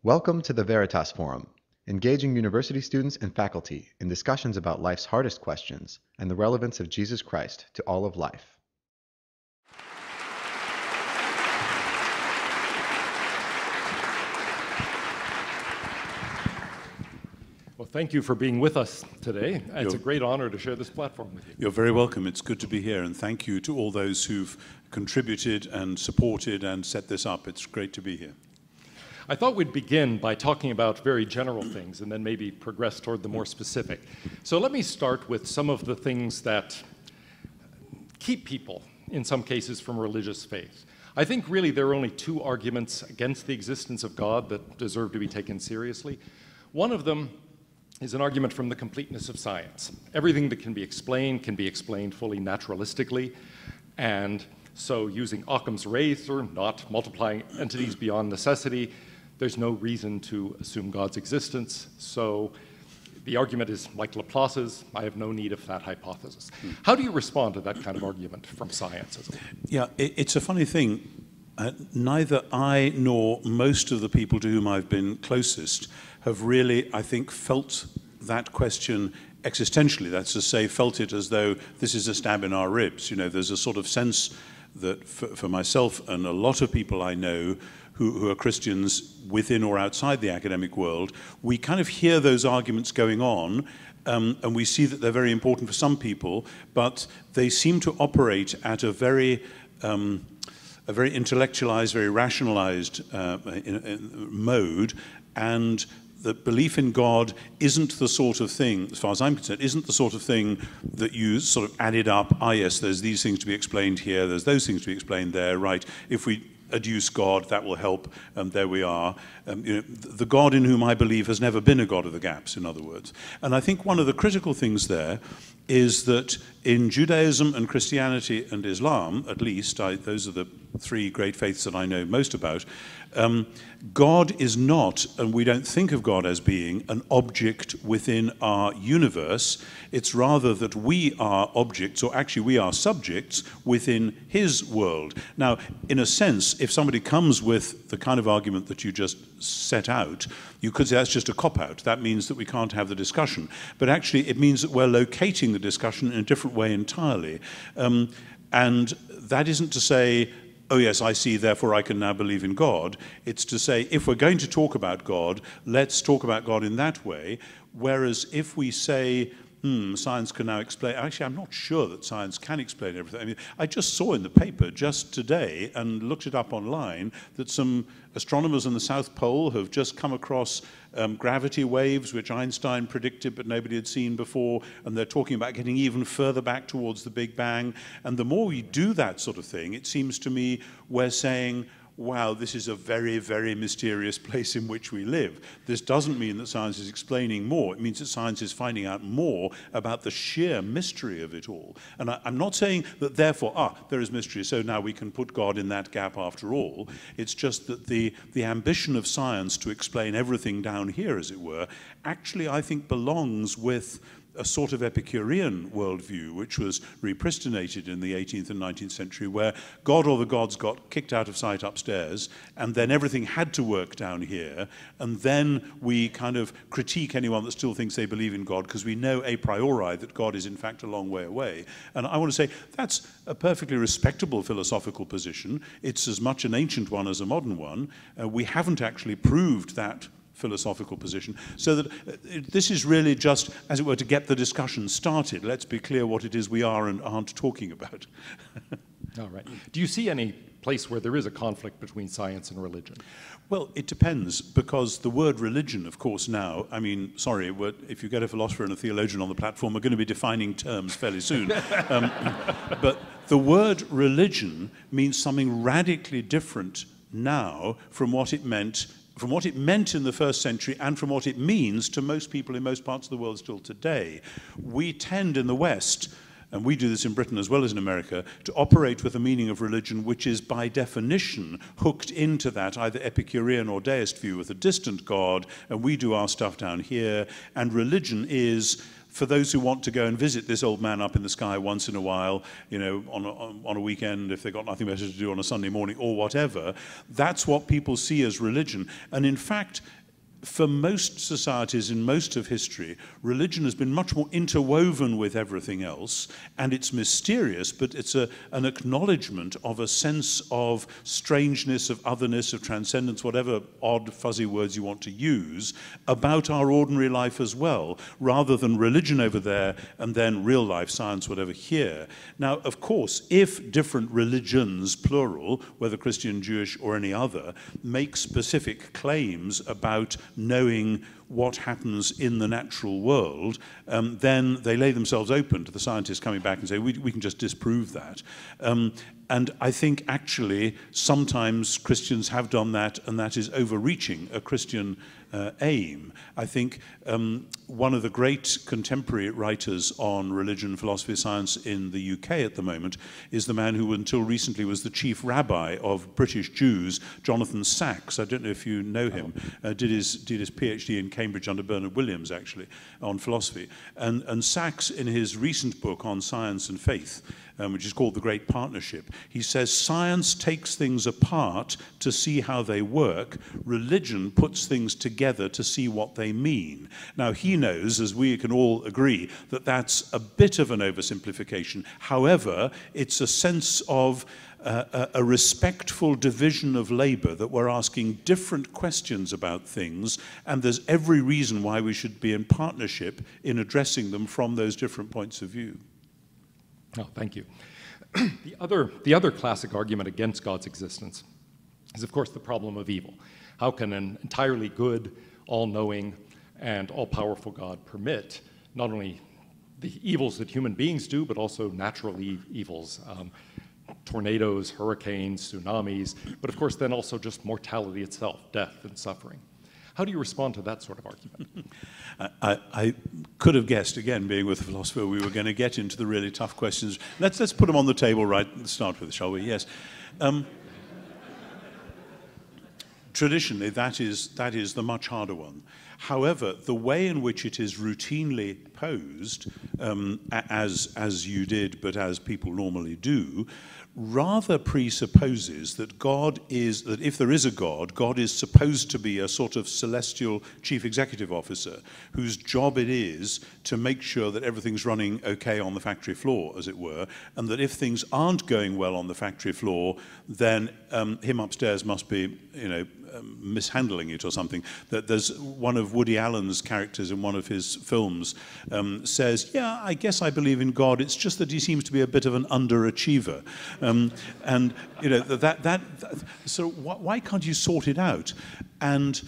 Welcome to the Veritas Forum, engaging university students and faculty in discussions about life's hardest questions and the relevance of Jesus Christ to all of life. Well, thank you for being with us today. It's a great honor to share this platform with you. You're very welcome. It's good to be here, and thank you to all those who've contributed and supported and set this up. It's great to be here. I thought we'd begin by talking about very general things and then maybe progress toward the more specific. So let me start with some of the things that keep people, in some cases, from religious faith. I think really there are only two arguments against the existence of God that deserve to be taken seriously. One of them is an argument from the completeness of science. Everything that can be explained fully naturalistically, and so using Occam's razor, not multiplying entities beyond necessity, there's no reason to assume God's existence. So the argument is like Laplace's, I have no need of that hypothesis. How do you respond to that kind of argument from science? Yeah, it's a funny thing. Neither I nor most of the people to whom I've been closest have really, I think, felt that question existentially. That's to say, felt it as though this is a stab in our ribs. You know, there's a sort of sense that for myself and a lot of people I know who are Christians within or outside the academic world, we kind of hear those arguments going on, and we see that they're very important for some people, but they seem to operate at a very intellectualized, very rationalized mode, and that belief in God isn't the sort of thing, as far as I'm concerned, isn't the sort of thing that you sort of added up, yes, there's these things to be explained here, there's those things to be explained there, right, if we adduce God, that will help, there we are. You know, the God in whom I believe has never been a God of the gaps, in other words. And I think one of the critical things there is that in Judaism and Christianity and Islam, at least, those are the three great faiths that I know most about, God is not, and we don't think of God as being, an object within our universe. It's rather that we are objects, or actually we are subjects, within his world. Now, in a sense, if somebody comes with the kind of argument that you just set out, you could say that's just a cop-out. That means that we can't have the discussion. But actually, it means that we're locating the discussion in a different way entirely. And that isn't to say, oh yes, I see, therefore I can now believe in God. It's to say, if we're going to talk about God, let's talk about God in that way. Whereas if we say, science can now explain, actually I'm not sure that science can explain everything. I mean, I just saw in the paper just today and looked it up online that some astronomers in the South Pole have just come across gravity waves, which Einstein predicted but nobody had seen before, and they're talking about getting even further back towards the Big Bang. And the more we do that sort of thing, it seems to me we're saying, wow, this is a very, very mysterious place in which we live. This doesn't mean that science is explaining more. It means that science is finding out more about the sheer mystery of it all. And I'm not saying that therefore, there is mystery, so now we can put God in that gap after all. It's just that the ambition of science to explain everything down here, as it were, actually, I think, belongs with a sort of Epicurean worldview, which was repristinated in the 18th and 19th century, where God or the gods got kicked out of sight upstairs, and then everything had to work down here, and then we kind of critique anyone that still thinks they believe in God, because we know a priori that God is in fact a long way away. And I want to say that's a perfectly respectable philosophical position. It's as much an ancient one as a modern one. We haven't actually proved that philosophical position, so that this is really just, as it were, to get the discussion started. Let's be clear what it is we are and aren't talking about. All right. Do you see any place where there is a conflict between science and religion? Well, it depends, because the word religion, of course, now, I mean, sorry, if you get a philosopher and a theologian on the platform, we're going to be defining terms fairly soon. But the word religion means something radically different now from what it meant in the first century and from what it means to most people in most parts of the world still today. We tend in the West, and we do this in Britain as well as in America, to operate with a meaning of religion which is by definition hooked into that either Epicurean or deist view with a distant God, and we do our stuff down here, and religion is for those who want to go and visit this old man up in the sky once in a while, you know, on a weekend, if they've got nothing better to do on a Sunday morning or whatever. That's what people see as religion. And in fact, for most societies in most of history, religion has been much more interwoven with everything else, and it's mysterious, but it's an acknowledgement of a sense of strangeness, of otherness, of transcendence, whatever odd, fuzzy words you want to use, about our ordinary life as well, rather than religion over there and then real life, science, whatever here. Now, of course, if different religions, plural, whether Christian, Jewish, or any other, make specific claims about knowing what happens in the natural world, then they lay themselves open to the scientists coming back and say, we can just disprove that. And I think actually sometimes Christians have done that, and that is overreaching a Christian aim. I think one of the great contemporary writers on religion, philosophy, science in the UK at the moment is the man who until recently was the chief rabbi of British Jews, Jonathan Sacks. I don't know if you know him. Did his PhD in Cambridge under Bernard Williams, actually, on philosophy. And Sacks, in his recent book on science and faith, which is called The Great Partnership, he says science takes things apart to see how they work. Religion puts things together to see what they mean. Now, he knows, as we can all agree, that that's a bit of an oversimplification. However, it's a sense of a respectful division of labor, that we're asking different questions about things, and there's every reason why we should be in partnership in addressing them from those different points of view. Oh, thank you. The other classic argument against God's existence is, of course, the problem of evil. How can an entirely good, all-knowing, and all-powerful God permit not only the evils that human beings do, but also natural evils, tornadoes, hurricanes, tsunamis, but of course then also just mortality itself, death and suffering? How do you respond to that sort of argument? I could have guessed, again, being with a philosopher, we were going to get into the really tough questions. Let's put them on the table right to start with, shall we? Yes. Traditionally, that is the much harder one. However, the way in which it is routinely posed, as you did, but as people normally do, rather presupposes that that if there is a God, God is supposed to be a sort of celestial chief executive officer whose job it is to make sure that everything's running okay on the factory floor, as it were, and that if things aren't going well on the factory floor, then him upstairs must be, mishandling it or something. That there's one of Woody Allen's characters in one of his films says, yeah, I guess I believe in God, it's just that he seems to be a bit of an underachiever. And so why can't you sort it out? And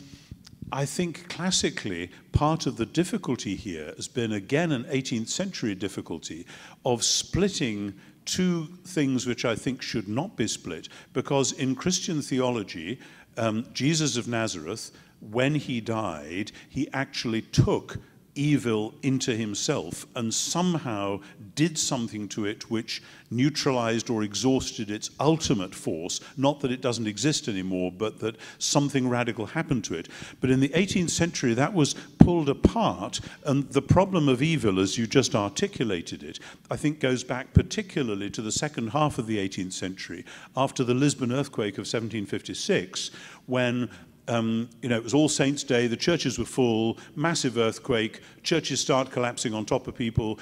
I think classically part of the difficulty here has been, again, an 18th century difficulty of splitting two things which I think should not be split, because in Christian theology, Jesus of Nazareth, when he died, he actually took evil into himself and somehow did something to it which neutralized or exhausted its ultimate force. Not that it doesn't exist anymore, but that something radical happened to it. But in the 18th century, that was pulled apart, and the problem of evil, as you just articulated it, I think goes back particularly to the second half of the 18th century, after the Lisbon earthquake of 1756, when it was All Saints' Day, the churches were full, massive earthquake, churches start collapsing on top of people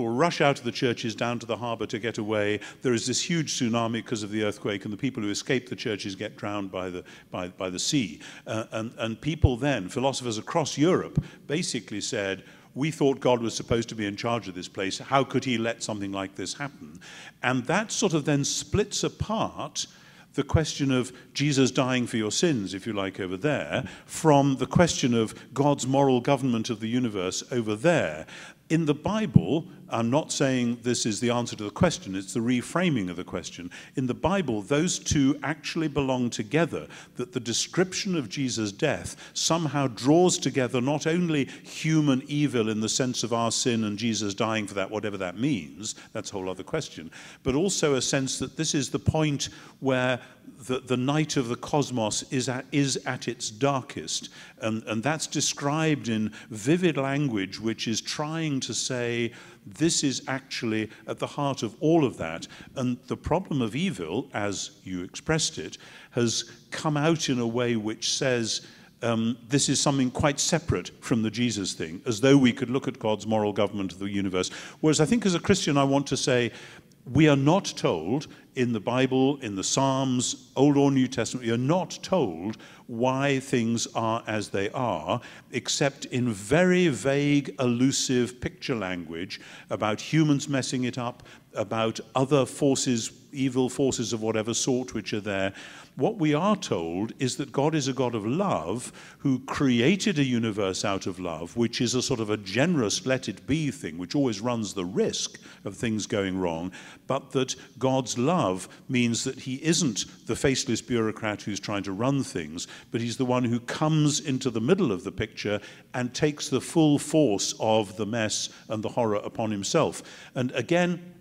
rush out of the churches down to the harbor to get away. There is this huge tsunami because of the earthquake, and the people who escape the churches get drowned by the sea. And people then, philosophers across Europe, basically said, we thought God was supposed to be in charge of this place. How could he let something like this happen? And that sort of then splits apart the question of Jesus dying for your sins, if you like, over there, from the question of God's moral government of the universe over there. In the Bible, I'm not saying this is the answer to the question, it's the reframing of the question. In the Bible, those two actually belong together, that the description of Jesus' death somehow draws together not only human evil in the sense of our sin and Jesus dying for that, whatever that means, that's a whole other question, but also a sense that this is the point where the night of the cosmos is at its darkest. And that's described in vivid language, which is trying came to say, this is actually at the heart of all of that. And the problem of evil, as you expressed it, has come out in a way which says, this is something quite separate from the Jesus thing, as though we could look at God's moral government of the universe. Whereas I think as a Christian, I want to say, we are not told in the Bible, in the Psalms, Old or New Testament, we are not told why things are as they are, except in very vague, elusive picture language about humans messing it up, about other forces, evil forces of whatever sort which are there. What we are told is that God is a God of love who created a universe out of love, which is a sort of a generous let it be thing, which always runs the risk of things going wrong, but that God's love means that he isn't the faceless bureaucrat who's trying to run things, but he's the one who comes into the middle of the picture and takes the full force of the mess and the horror upon himself. And again,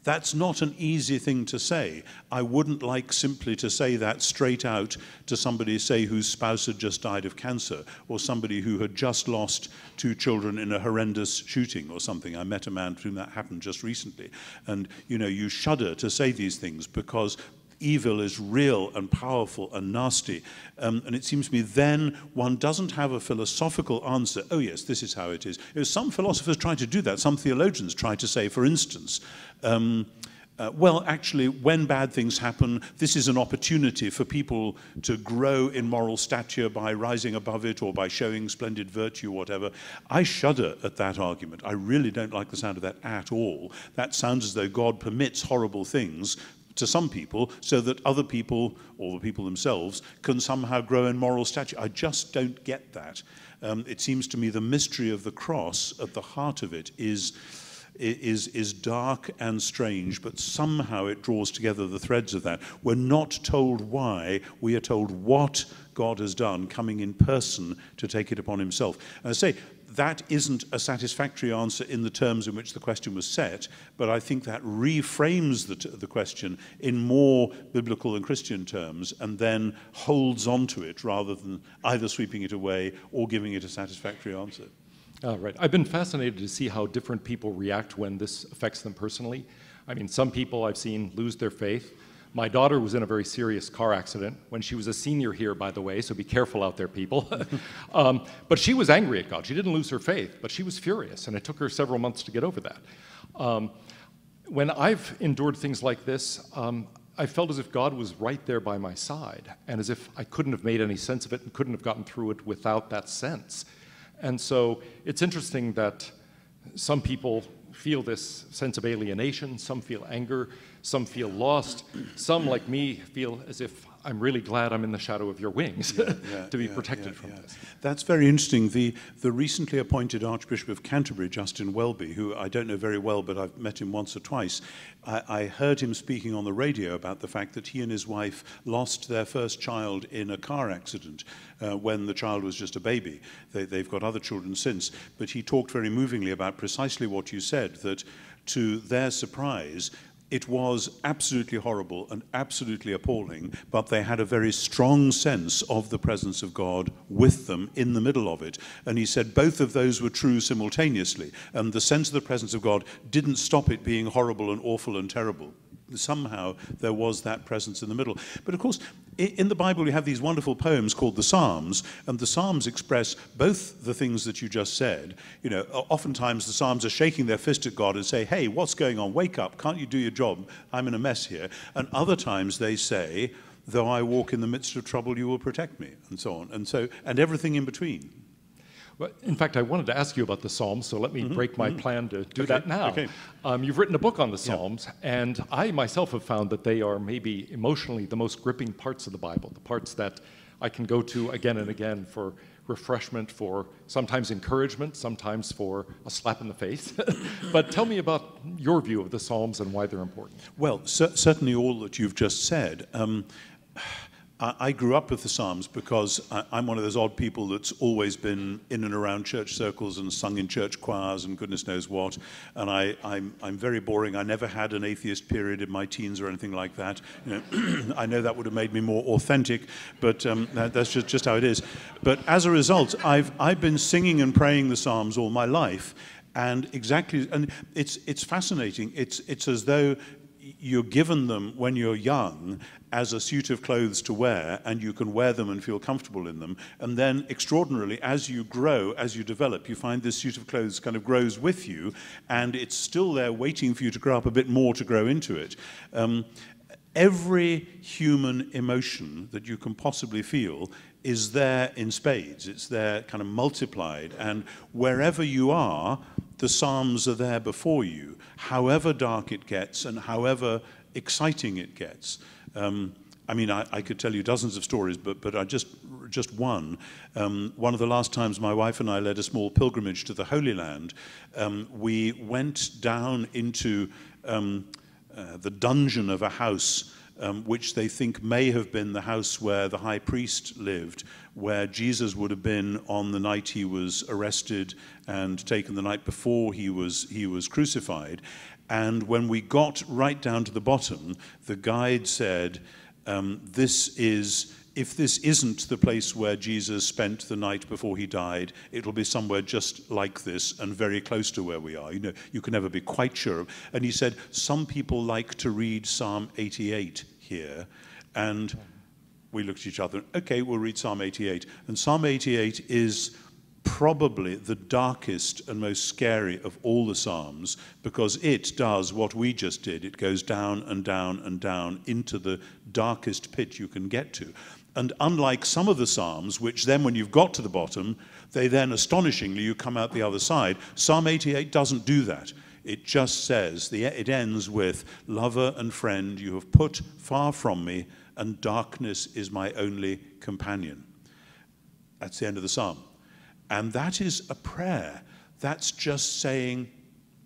that's not an easy thing to say. I wouldn't like simply to say that straight out to somebody, say, whose spouse had just died of cancer, or somebody who had just lost 2 children in a horrendous shooting or something. I met a man to whom that happened just recently. And, you know, you shudder to say these things because evil is real and powerful and nasty. And it seems to me then one doesn't have a philosophical answer. Oh, yes, this is how it is. You know, some philosophers try to do that. Some theologians try to say, for instance, well, actually, when bad things happen, this is an opportunity for people to grow in moral stature by rising above it or by showing splendid virtue, whatever. I shudder at that argument. I really don't like the sound of that at all. That sounds as though God permits horrible things to some people so that other people, or the people themselves, can somehow grow in moral stature. I just don't get that. It seems to me the mystery of the cross, at the heart of it, is dark and strange, but somehow it draws together the threads of that. We're not told why, we are told what God has done, coming in person to take it upon himself. And I say, that isn't a satisfactory answer in the terms in which the question was set, but I think that reframes the question in more biblical and Christian terms and then holds on to it rather than either sweeping it away or giving it a satisfactory answer. Right. I've been fascinated to see how different people react when this affects them personally. I mean, some people I've seen lose their faith. My daughter was in a very serious car accident when she was a senior here, by the way, so be careful out there, people. But she was angry at God. She didn't lose her faith, but she was furious, and it took her several months to get over that. When I've endured things like this, I felt as if God was right there by my side, and as if I couldn't have made any sense of it and couldn't have gotten through it without that sense. And so it's interesting that some people feel this sense of alienation, some feel anger, some feel lost, some, like me, feel as if I'm really glad I'm in the shadow of your wings to be protected from this. That's very interesting. The recently appointed Archbishop of Canterbury, Justin Welby, who I don't know very well, but I've met him once or twice, I heard him speaking on the radio about the fact that he and his wife lost their first child in a car accident when the child was just a baby. They've got other children since, but he talked very movingly about precisely what you said, that to their surprise, it was absolutely horrible and absolutely appalling, but they had a very strong sense of the presence of God with them in the middle of it. And he said both of those were true simultaneously. And the sense of the presence of God didn't stop it being horrible and awful and terrible. Somehow there was that presence in the middle. But of course, in the Bible, you have these wonderful poems called the Psalms, and the Psalms express both the things that you just said. You know, oftentimes the Psalms are shaking their fist at God and say, hey, what's going on? Wake up. Can't you do your job? I'm in a mess here. And other times they say, though I walk in the midst of trouble, you will protect me, and so on. And everything in between. Well, in fact, I wanted to ask you about the Psalms, so let me break my plan to do that now. Okay. You've written a book on the Psalms, and I myself have found that they are maybe emotionally the most gripping parts of the Bible, the parts that I can go to again and again for refreshment, for sometimes encouragement, sometimes for a slap in the face. But tell me about your view of the Psalms and why they're important. Well, certainly all that you've just said. I grew up with the Psalms because I'm one of those odd people that's always been in and around church circles and sung in church choirs and goodness knows what. And I'm very boring. I never had an atheist period in my teens or anything like that. You know, I know that would have made me more authentic, but that's just how it is. But as a result, I've been singing and praying the Psalms all my life. And exactly, and it's fascinating. It's as though you're given them when you're young as a suit of clothes to wear, and you can wear them and feel comfortable in them. And then, extraordinarily, as you grow, as you develop, you find this suit of clothes kind of grows with you, and it's still there waiting for you to grow up a bit more to grow into it. Every human emotion that you can possibly feel is there in spades. It's there kind of multiplied. And wherever you are, the Psalms are there before you, however dark it gets and however exciting it gets. I mean, I could tell you dozens of stories, but I just one. One of the last times my wife and I led a small pilgrimage to the Holy Land, we went down into the dungeon of a house which they think may have been the house where the high priest lived, where Jesus would have been on the night he was arrested and taken the night before he was crucified. And when we got right down to the bottom, the guide said, if this isn't the place where Jesus spent the night before he died, it'll be somewhere just like this and very close to where we are. You know, you can never be quite sure. And he said, some people like to read Psalm 88 here. And we looked at each other, okay, we'll read Psalm 88. And Psalm 88 is probably the darkest and most scary of all the Psalms, because it does what we just did. It goes down and down and down into the darkest pit you can get to. And unlike some of the Psalms, which then when you've got to the bottom, they then astonishingly, you come out the other side, Psalm 88 doesn't do that. It just says, it ends with, lover and friend, you have put far from me, and darkness is my only companion. That's the end of the Psalm. And that is a prayer. That's just saying,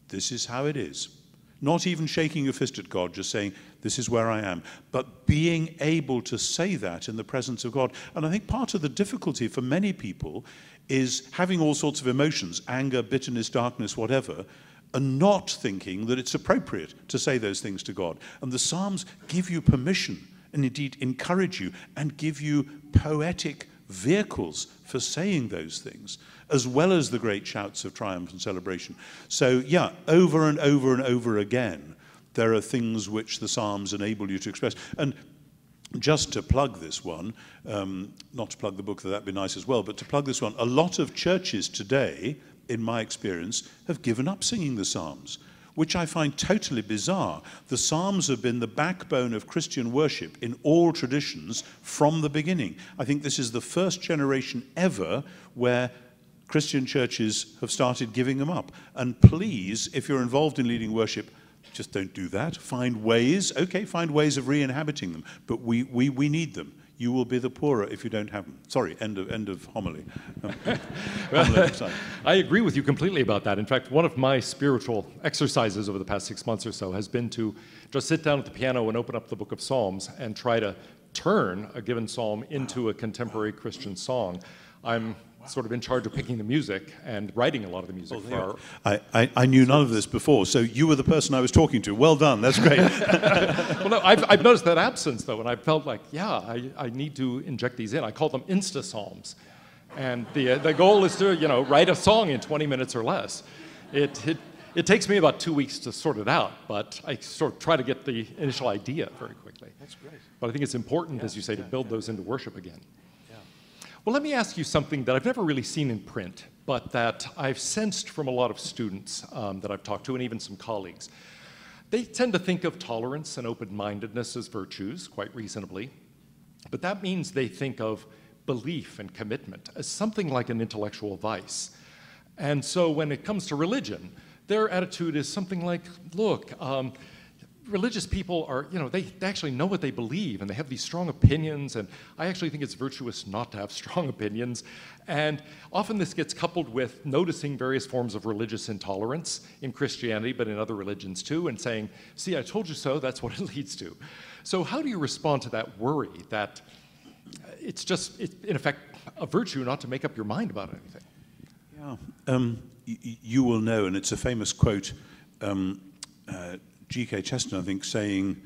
this is how it is. Not even shaking your fist at God, just saying, this is where I am. But being able to say that in the presence of God. And I think part of the difficulty for many people is having all sorts of emotions, anger, bitterness, darkness, whatever, and not thinking that it's appropriate to say those things to God. And the Psalms give you permission, and indeed encourage you, and give you poetic vehicles for saying those things, as well as the great shouts of triumph and celebration. So yeah, over and over and over again, there are things which the Psalms enable you to express. And just to plug this one, not to plug the book, that'd be nice as well, but to plug this one, a lot of churches today, in my experience, have given up singing the Psalms, which I find totally bizarre. The Psalms have been the backbone of Christian worship in all traditions from the beginning. I think this is the first generation ever where Christian churches have started giving them up. And please, if you're involved in leading worship, just don't do that. Find ways, okay, find ways of re-inhabiting them, but we need them. You will be the poorer if you don't have them. Sorry, end of homily. I agree with you completely about that. In fact, one of my spiritual exercises over the past 6 months or so has been to just sit down at the piano and open up the book of Psalms and try to turn a given psalm into a contemporary Christian song. I'm sort of in charge of picking the music and writing a lot of the music. I knew none of this before, so you were the person I was talking to. Well done, that's great. Well, no, I've noticed that absence, though, and I felt like, yeah, I need to inject these in. I call them Insta-Psalms. And the goal is to, write a song in 20 minutes or less. It takes me about 2 weeks to sort it out, but I sort of try to get the initial idea very quickly. That's great. But I think it's important, as you say, to build those into worship again. Well, let me ask you something that I've never really seen in print, but that I've sensed from a lot of students that I've talked to, and even some colleagues. They tend to think of tolerance and open-mindedness as virtues, quite reasonably, but that means they think of belief and commitment as something like an intellectual vice. And so when it comes to religion, their attitude is something like, look, religious people are, they actually know what they believe, and they have these strong opinions, and I actually think it's virtuous not to have strong opinions. And often this gets coupled with noticing various forms of religious intolerance in Christianity, but in other religions too, and saying, see, I told you so, that's what it leads to. So how do you respond to that worry that it's just, in effect, a virtue not to make up your mind about anything? Yeah, you will know, and it's a famous quote, G.K. Chesterton, I think, saying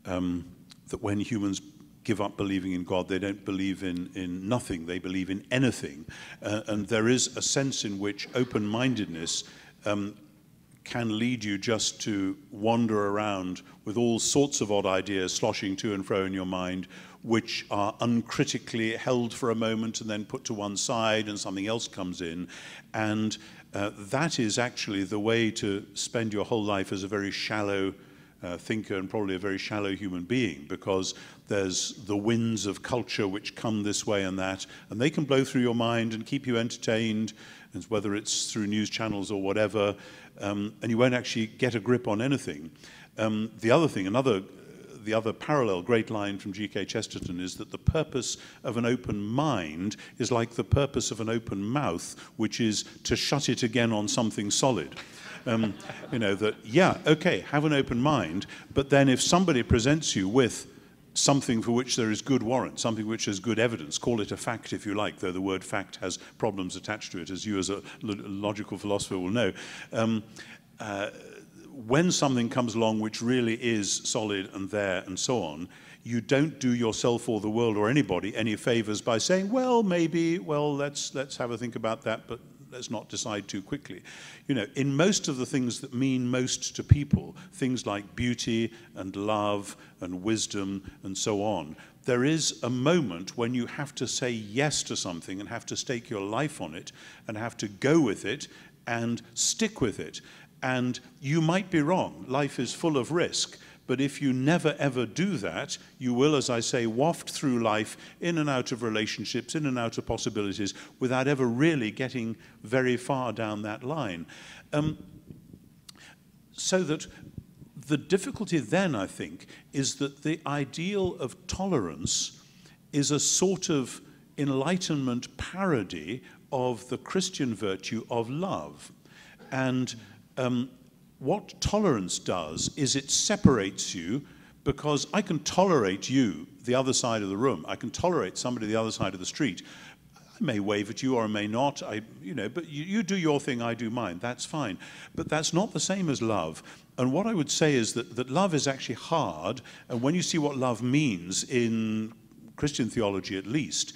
that when humans give up believing in God, they don't believe in nothing, they believe in anything. And there is a sense in which open-mindedness can lead you just to wander around with all sorts of odd ideas sloshing to and fro in your mind, which are uncritically held for a moment and then put to one side and something else comes in. And that is actually the way to spend your whole life as a very shallow thinker and probably a very shallow human being, because there's the winds of culture which come this way and that, and they can blow through your mind and keep you entertained, and whether it's through news channels or whatever, and you won't actually get a grip on anything. The other thing, the other parallel great line from G.K. Chesterton is that the purpose of an open mind is like the purpose of an open mouth, which is to shut it again on something solid. You know, that, yeah, okay, have an open mind, but then if somebody presents you with something for which there is good warrant, something which has good evidence, call it a fact if you like, though the word fact has problems attached to it, as you as a logical philosopher will know, when something comes along which really is solid and there and so on, you don't do yourself or the world or anybody any favors by saying, well, maybe, well, let's have a think about that, but let's not decide too quickly. You know, in most of the things that mean most to people, things like beauty and love and wisdom and so on, there is a moment when you have to say yes to something and have to stake your life on it and have to go with it and stick with it. And you might be wrong. Life is full of risk. But if you never, ever do that, you will, as I say, waft through life in and out of relationships, in and out of possibilities, without ever really getting very far down that line. So that the difficulty then, I think, is that the ideal of tolerance is a sort of Enlightenment parody of the Christian virtue of love. And what tolerance does is it separates you, because I can tolerate you, the other side of the room. I can tolerate somebody the other side of the street. I may wave at you or I may not, but you do your thing, I do mine. That's fine. But that's not the same as love. And what I would say is that love is actually hard, and when you see what love means in Christian theology at least,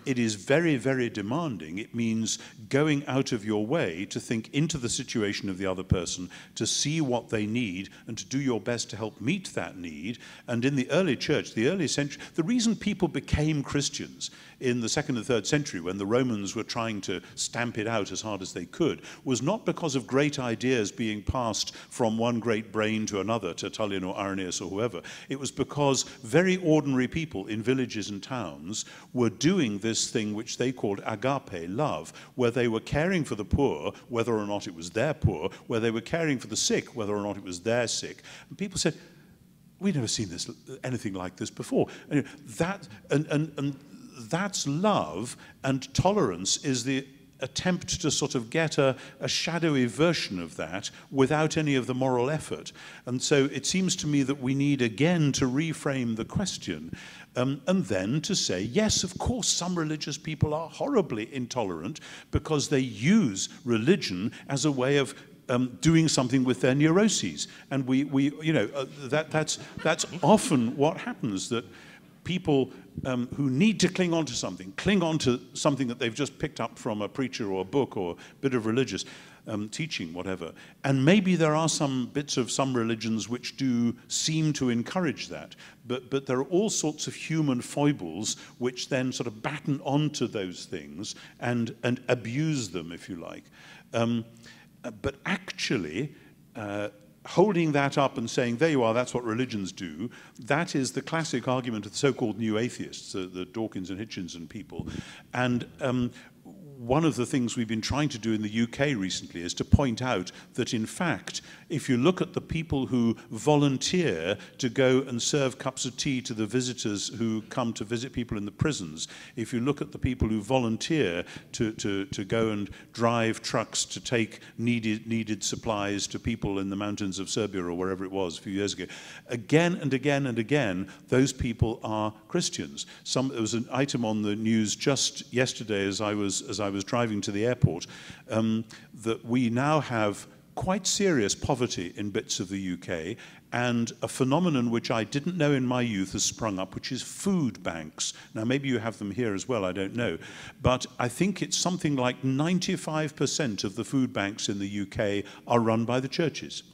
it is very, very demanding. It means going out of your way to think into the situation of the other person, to see what they need, and to do your best to help meet that need. And in the early church, the early century, the reason people became Christians in the 2nd and 3rd century, when the Romans were trying to stamp it out as hard as they could, was not because of great ideas being passed from one great brain to another, Tertullian or Irenaeus or whoever. It was because very ordinary people in villages and towns were doing this thing which they called agape, love, where they were caring for the poor, whether or not it was their poor, where they were caring for the sick, whether or not it was their sick. And people said, we've never seen anything like this before. And that's love, and tolerance is the attempt to sort of get a shadowy version of that without any of the moral effort. And so it seems to me that we need again to reframe the question, and then to say, yes, of course, some religious people are horribly intolerant because they use religion as a way of doing something with their neuroses. And that's often what happens, that people who need to cling on to something that they've just picked up from a preacher or a book or a bit of religious teaching, whatever. And maybe there are some bits of some religions which do seem to encourage that, but there are all sorts of human foibles which then sort of batten onto those things and abuse them, if you like. But actually, holding that up and saying, there you are, that's what religions do, that is the classic argument of the so-called new atheists, the Dawkins and Hitchens and people. And one of the things we've been trying to do in the UK recently is to point out that, in fact, if you look at the people who volunteer to go and serve cups of tea to the visitors who come to visit people in the prisons, if you look at the people who volunteer to go and drive trucks to take needed supplies to people in the mountains of Serbia or wherever it was a few years ago, again and again and again, those people are Christians. There was an item on the news just yesterday as I was driving to the airport, that we now have quite serious poverty in bits of the UK, and a phenomenon which I didn't know in my youth has sprung up, which is food banks. Now, maybe you have them here as well, I don't know. But I think it's something like 95% of the food banks in the UK are run by the churches.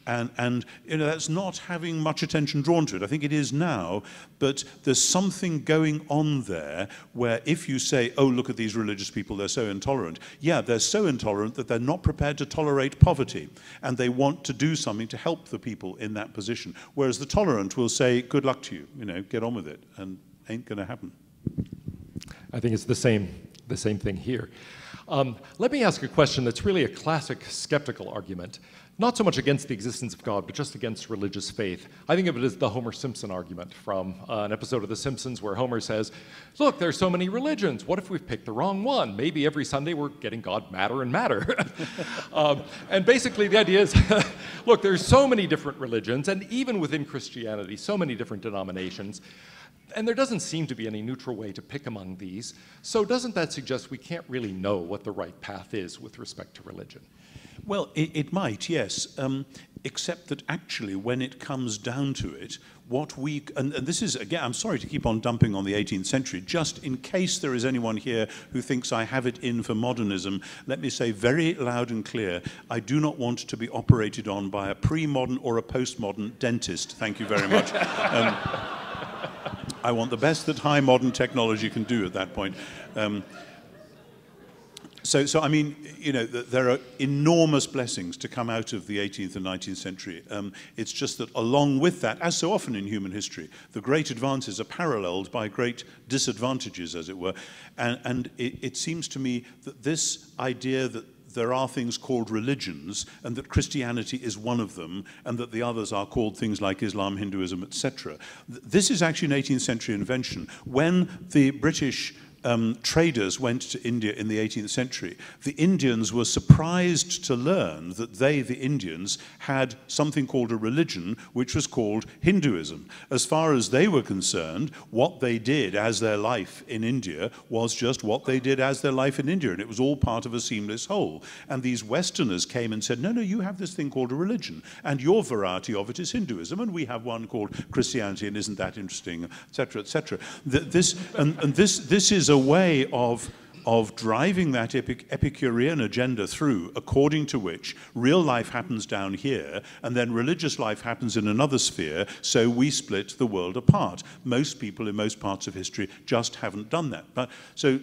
And you know, that's not having much attention drawn to it. I think it is now, but there's something going on there where if you say, oh, look at these religious people, they're so intolerant. Yeah, they're so intolerant that they're not prepared to tolerate poverty, and they want to do something to help the people in that position. Whereas the tolerant will say, good luck to you, you know, get on with it, and ain't going to happen. I think it's the same thing here. Let me ask a question that's really a classic skeptical argument, not so much against the existence of God, but just against religious faith. I think of it as the Homer Simpson argument from an episode of The Simpsons where Homer says, look, there's so many religions. What if we've picked the wrong one? Maybe every Sunday we're getting God madder and madder. And basically the idea is, look, there's so many different religions, and even within Christianity, so many different denominations. And there doesn't seem to be any neutral way to pick among these. So doesn't that suggest we can't really know what the right path is with respect to religion? Well, it might, yes, except that actually when it comes down to it, what we, and this is, again, I'm sorry to keep on dumping on the 18th century, just in case there is anyone here who thinks I have it in for modernism, let me say very loud and clear, I do not want to be operated on by a pre-modern or a post-modern dentist. Thank you very much. I want the best that high modern technology can do at that point. So I mean, you know, there are enormous blessings to come out of the 18th and 19th century. It's just that along with that, as so often in human history, the great advances are paralleled by great disadvantages, as it were. And it seems to me that this idea that there are things called religions, and that Christianity is one of them, and that the others are called things like Islam, Hinduism, etc. This is actually an 18th century invention. When the British traders went to India in the 18th century, the Indians were surprised to learn that they, the Indians, had something called a religion, which was called Hinduism. As far as they were concerned, what they did as their life in India was just what they did as their life in India, and it was all part of a seamless whole. And these Westerners came and said, no, no, you have this thing called a religion, and your variety of it is Hinduism, and we have one called Christianity, and isn't that interesting, etc., etc. This is a way of driving that Epicurean agenda through, according to which real life happens down here, and then religious life happens in another sphere, so we split the world apart. Most people in most parts of history just haven't done that. But so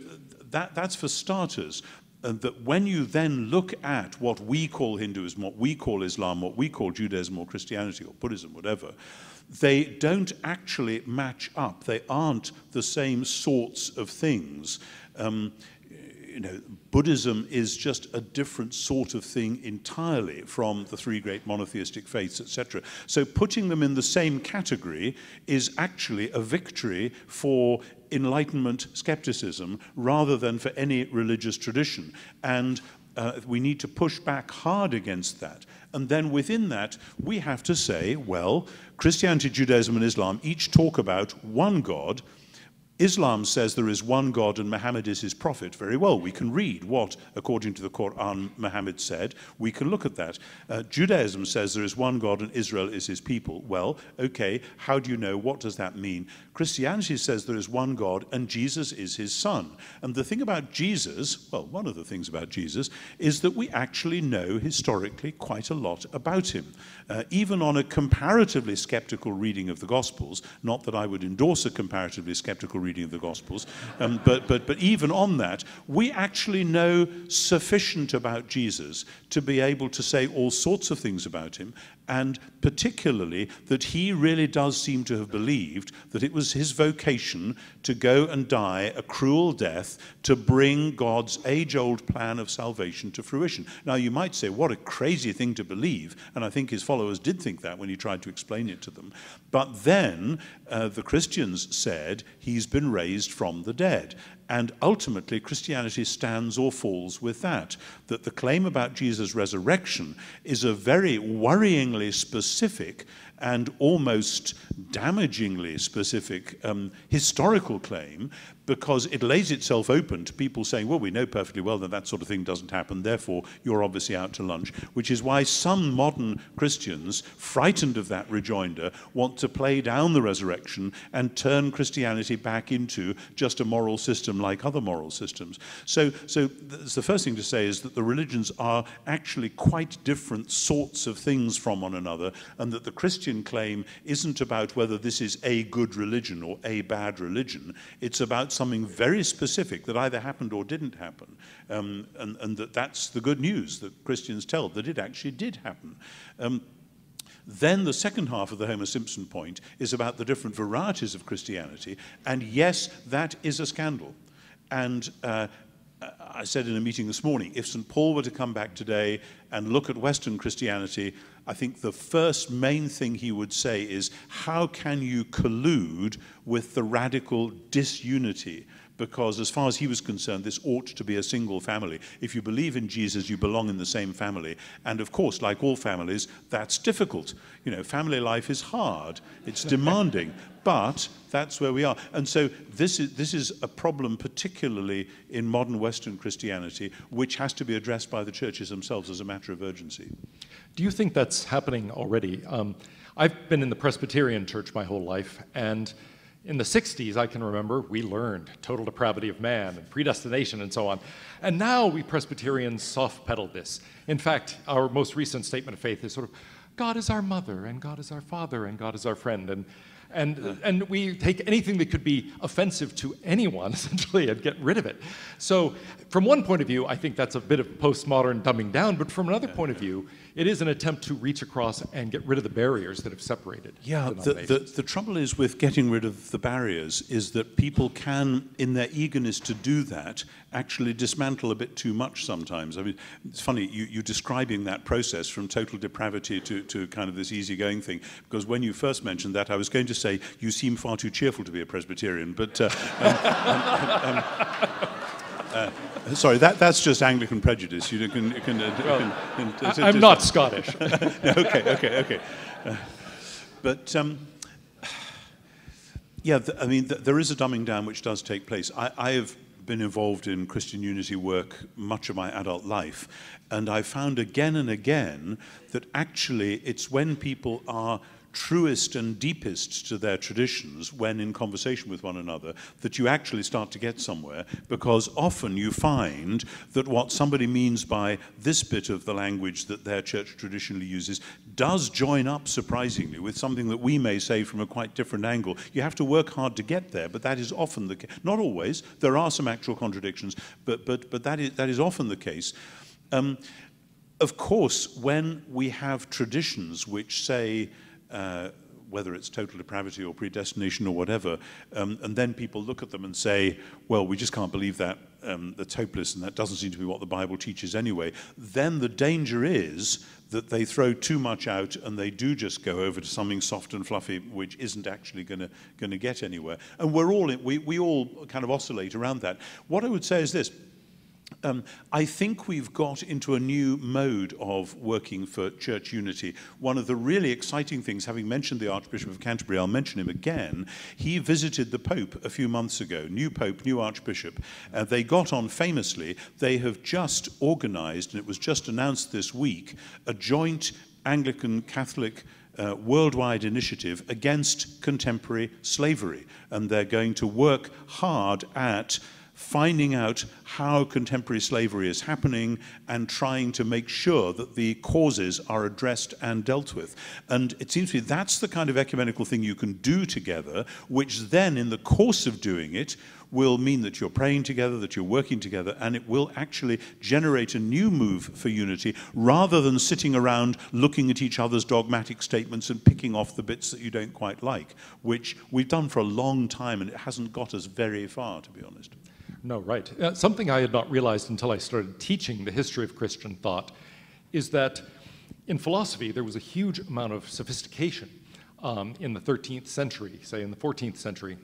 that's for starters. And that when you then look at what we call Hinduism, what we call Islam, what we call Judaism or Christianity or Buddhism, whatever, they don't actually match up. They aren't the same sorts of things. You know, Buddhism is just a different sort of thing entirely from the three great monotheistic faiths, etc. So putting them in the same category is actually a victory for Enlightenment skepticism rather than for any religious tradition. And we need to push back hard against that. And then within that, we have to say, well, Christianity, Judaism, and Islam each talk about one God. Islam says there is one God and Muhammad is his prophet. Very well, we can read what, according to the Quran, Muhammad said. We can look at that. Judaism says there is one God and Israel is his people. Well, okay, how do you know? What does that mean? Christianity says there is one God and Jesus is his son. And the thing about Jesus, well, one of the things about Jesus, is that we actually know historically quite a lot about him. Even on a comparatively skeptical reading of the Gospels, not that I would endorse a comparatively skeptical reading of the Gospels, but even on that, we actually know sufficient about Jesus to be able to say all sorts of things about him, and particularly that he really does seem to have believed that it was his vocation to go and die a cruel death to bring God's age-old plan of salvation to fruition. Now, you might say, what a crazy thing to believe, and I think his followers did think that when he tried to explain it to them. But then the Christians said he's been raised from the dead. And ultimately, Christianity stands or falls with that the claim about Jesus' resurrection is a very worryingly specific and almost damagingly specific historical claim, because it lays itself open to people saying, well, we know perfectly well that that sort of thing doesn't happen, therefore you're obviously out to lunch, which is why some modern Christians, frightened of that rejoinder, want to play down the resurrection and turn Christianity back into just a moral system like other moral systems. So the first thing to say is that the religions are actually quite different sorts of things from one another, and that the Christian claim isn't about whether this is a good religion or a bad religion. It's about something very specific that either happened or didn't happen, and that's the good news that Christians tell, that it actually did happen. Then the second half of the Homer Simpson point is about the different varieties of Christianity, and yes, that is a scandal. And I said in a meeting this morning, if St. Paul were to come back today and look at Western Christianity, I think the first main thing he would say is, how can you collude with the radical disunity? Because as far as he was concerned, this ought to be a single family. If you believe in Jesus, you belong in the same family. And of course, like all families, that's difficult. You know, family life is hard. It's demanding. But that's where we are. And so this is a problem, particularly in modern Western Christianity, which has to be addressed by the churches themselves as a matter of urgency. Do you think that's happening already? I've been in the Presbyterian church my whole life, and in the 60s, I can remember, we learned total depravity of man and predestination and so on. And now we Presbyterians soft-pedal this. In fact, our most recent statement of faith is sort of, God is our mother, and God is our father, and God is our friend. And we take anything that could be offensive to anyone, essentially, and get rid of it. So from one point of view, I think that's a bit of postmodern dumbing down, but from another point of view, it is an attempt to reach across and get rid of the barriers that have separated. Yeah, the trouble is with getting rid of the barriers is that people can, in their eagerness to do that, actually dismantle a bit too much sometimes. I mean, it's funny, you describing that process from total depravity to kind of this easygoing thing, because when you first mentioned that, I was going to say, you seem far too cheerful to be a Presbyterian, but sorry, that's just Anglican prejudice. I'm not Scottish. Okay. But yeah, I mean, there is a dumbing down which does take place. I have been involved in Christian unity work much of my adult life, and I found again and again that actually it's when people are truest and deepest to their traditions, when in conversation with one another, that you actually start to get somewhere, because often you find that what somebody means by this bit of the language that their church traditionally uses does join up surprisingly with something that we may say from a quite different angle. You have to work hard to get there, but that is often the case. Not always. There are some actual contradictions, but that is often the case. Of course, when we have traditions which say, whether it's total depravity or predestination or whatever, and then people look at them and say, well, we just can't believe that, that's hopeless, and that doesn't seem to be what the Bible teaches anyway, then the danger is that they throw too much out and they do just go over to something soft and fluffy which isn't actually going to get anywhere. And we all kind of oscillate around that. What I would say is this. I think we've got into a new mode of working for church unity. One of the really exciting things, having mentioned the Archbishop of Canterbury, I'll mention him again. He visited the Pope a few months ago, new Pope, new Archbishop. They got on famously. They have just organized, and it was just announced this week, a joint Anglican-Catholic worldwide initiative against contemporary slavery. And they're going to work hard at finding out how contemporary slavery is happening and trying to make sure that the causes are addressed and dealt with. And it seems to me that's the kind of ecumenical thing you can do together, which then in the course of doing it will mean that you're praying together, that you're working together, and it will actually generate a new move for unity rather than sitting around looking at each other's dogmatic statements and picking off the bits that you don't quite like, which we've done for a long time, and it hasn't got us very far, to be honest. No, right. Something I had not realized until I started teaching the history of Christian thought is that in philosophy there was a huge amount of sophistication in the 13th century, say in the 14th century.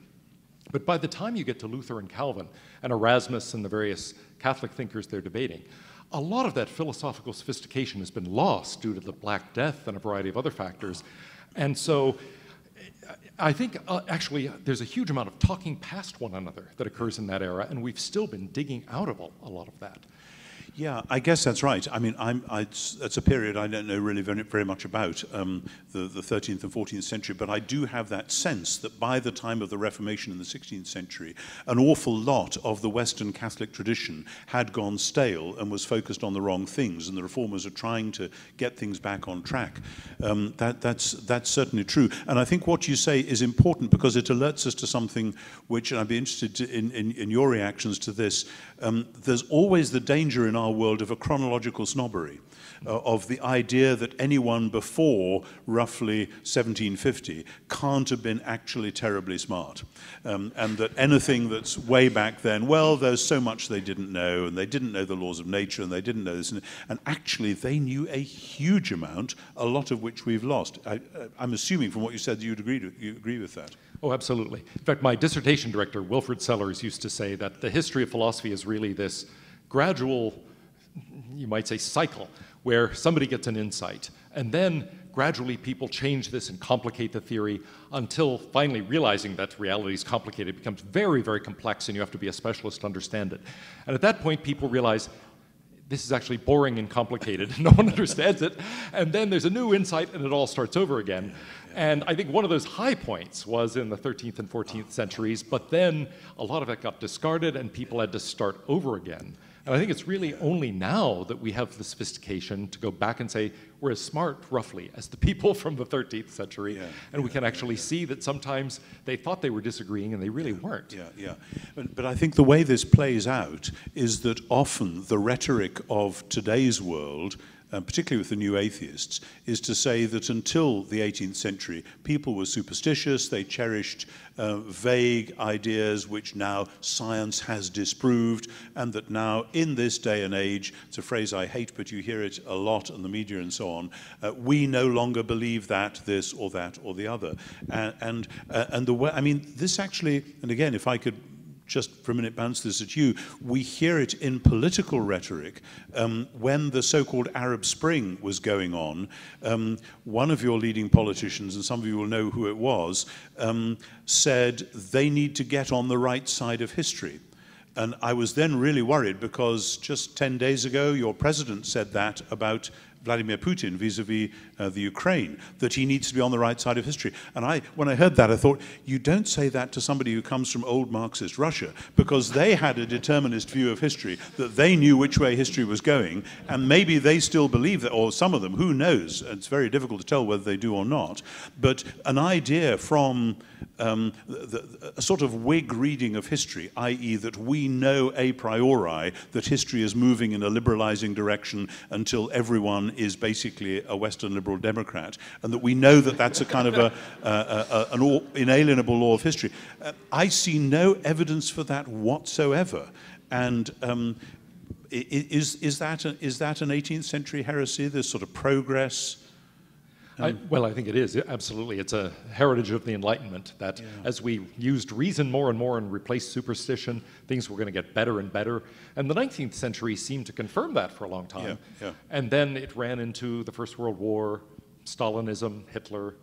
But by the time you get to Luther and Calvin and Erasmus and the various Catholic thinkers they're debating, a lot of that philosophical sophistication has been lost due to the Black Death and a variety of other factors. And so I think actually there's a huge amount of talking past one another that occurs in that era, and we've still been digging out of a lot of that. Yeah, I guess that's right. I mean, it's a period I don't know really very much about, the 13th and 14th century, but I do have that sense that by the time of the Reformation in the 16th century, an awful lot of the Western Catholic tradition had gone stale and was focused on the wrong things, and the reformers are trying to get things back on track. That's certainly true. And I think what you say is important because it alerts us to something which, and I'd be interested in your reactions to this, there's always the danger in our world of a chronological snobbery, of the idea that anyone before roughly 1750 can't have been actually terribly smart, and that anything that's way back then, well, there's so much they didn't know, and they didn't know the laws of nature, and they didn't know this, and actually they knew a huge amount, a lot of which we've lost. I'm assuming from what you said that you agree with that. Oh, absolutely. In fact, my dissertation director, Wilfred Sellers, used to say that the history of philosophy is really this gradual, you might say, cycle where somebody gets an insight, and then gradually people change this and complicate the theory until finally realizing that reality is complicated, it becomes very, very complex, and you have to be a specialist to understand it. And at that point, people realize this is actually boring and complicated, and no one understands it, and then there's a new insight, and it all starts over again. And I think one of those high points was in the 13th and 14th centuries, but then a lot of it got discarded, and people had to start over again. And I think it's really only now that we have the sophistication to go back and say we're as smart, roughly, as the people from the 13th century, and we can actually see that sometimes they thought they were disagreeing and they really weren't. But I think the way this plays out is that often the rhetoric of today's world, particularly with the new atheists, is to say that until the 18th century, people were superstitious, they cherished vague ideas which now science has disproved, and that now in this day and age, it's a phrase I hate, but you hear it a lot in the media and so on, we no longer believe that, this or that or the other. And the way, I mean, this actually, and again, if I could just for a minute bounce this at you, we hear it in political rhetoric. When the so-called Arab Spring was going on, one of your leading politicians, and some of you will know who it was, said they need to get on the right side of history. And I was then really worried because just 10 days ago, your president said that about Vladimir Putin vis-a-vis the Ukraine, that he needs to be on the right side of history. And when I heard that, I thought, you don't say that to somebody who comes from old Marxist Russia, because they had a determinist view of history, that they knew which way history was going, and maybe they still believe that, or some of them, who knows? It's very difficult to tell whether they do or not. But an idea from a sort of Whig reading of history, i.e. that we know a priori that history is moving in a liberalizing direction until everyone is basically a Western liberal Democrat, and that we know that that's a kind of an inalienable law of history. I see no evidence for that whatsoever. And is that an 18th century heresy, this sort of progress? Well, I think it is, absolutely. It's a heritage of the Enlightenment that as we used reason more and more and replaced superstition, things were going to get better and better. And the 19th century seemed to confirm that for a long time. And then it ran into the First World War, Stalinism, Hitler,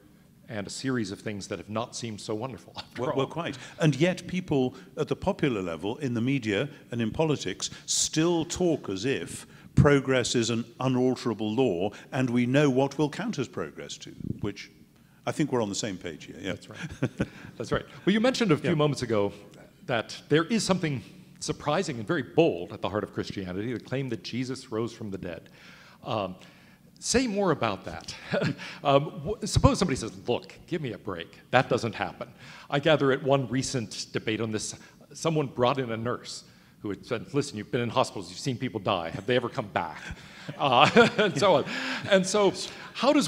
and a series of things that have not seemed so wonderful after all. Well, quite. And yet people at the popular level, in the media and in politics, still talk as if progress is an unalterable law, and we know what will count as progress too, which I think we're on the same page here. That's right. That's right. Well, you mentioned a few moments ago that there is something surprising and very bold at the heart of Christianity, the claim that Jesus rose from the dead. Say more about that. Suppose somebody says, look, give me a break. That doesn't happen. I gather at one recent debate on this, someone brought in a nurse who had said, listen, you've been in hospitals, you've seen people die, have they ever come back? And so on. And so how do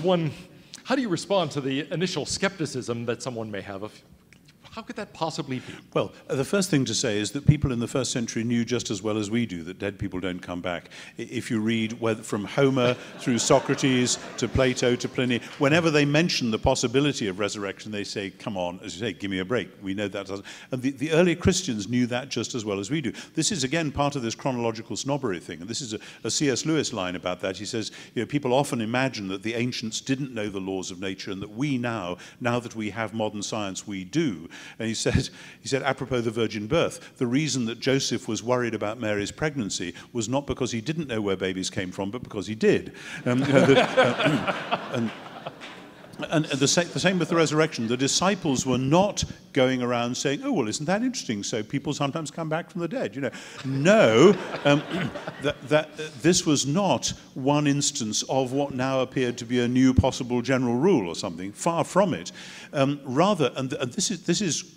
you respond to the initial skepticism that someone may have of How could that possibly be? Well, the first thing to say is that people in the first century knew just as well as we do that dead people don't come back. If you read from Homer through Socrates to Plato to Pliny, whenever they mention the possibility of resurrection, they say, come on, as you say, give me a break. We know that doesn't. And the early Christians knew that just as well as we do. This is, again, part of this chronological snobbery thing. And this is a C.S. Lewis line about that. He says, people often imagine that the ancients didn't know the laws of nature and that we now that we have modern science, we do. And he said, apropos the virgin birth, the reason that Joseph was worried about Mary's pregnancy was not because he didn't know where babies came from, but because he did. And the same with the resurrection. The disciples were not going around saying, oh, well, isn't that interesting? So people sometimes come back from the dead. No, this was not one instance of what now appeared to be a new possible general rule or something. Far from it. Rather, and this is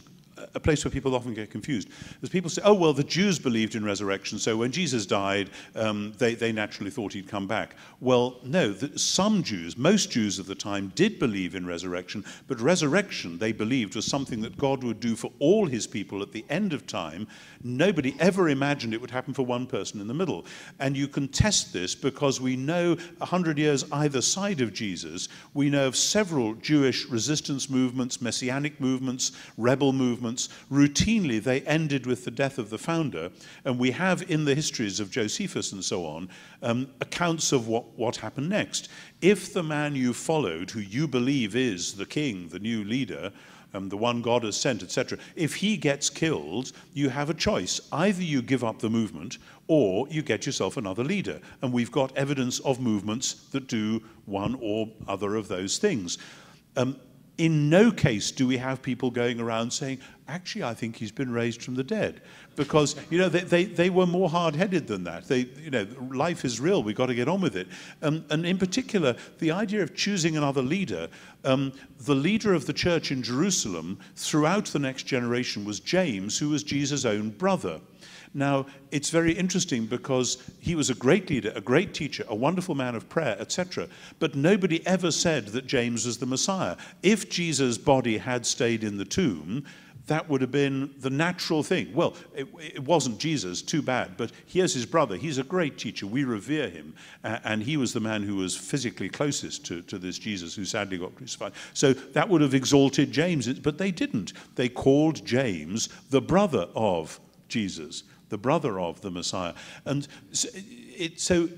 a place where people often get confused. As people say, oh, well, the Jews believed in resurrection, so when Jesus died, they naturally thought he'd come back. Well, no, some Jews, most Jews of the time, did believe in resurrection, but resurrection, they believed, was something that God would do for all his people at the end of time. Nobody ever imagined it would happen for one person in the middle. And you can test this because we know 100 years either side of Jesus, we know of several Jewish resistance movements, messianic movements, rebel movements. Routinely, they ended with the death of the founder. And we have in the histories of Josephus and so on, accounts of what happened next. If the man you followed, who you believe is the king, the new leader, the one God has sent, etc., if he gets killed, you have a choice. Either you give up the movement or you get yourself another leader. And we've got evidence of movements that do one or other of those things. In no case do we have people going around saying, actually, I think he's been raised from the dead. Because, they were more hard-headed than that. Life is real, we've got to get on with it. And in particular, the idea of choosing another leader, the leader of the church in Jerusalem throughout the next generation was James, who was Jesus' own brother. Now, it's very interesting because he was a great leader, a great teacher, a wonderful man of prayer, etc. But nobody ever said that James was the Messiah. If Jesus' body had stayed in the tomb, that would have been the natural thing. Well, it wasn't Jesus, too bad, but here's his brother. He's a great teacher. We revere him. And he was the man who was physically closest to this Jesus who sadly got crucified. So that would have exalted James, but they didn't. They called James the brother of Jesus, the brother of the Messiah. And so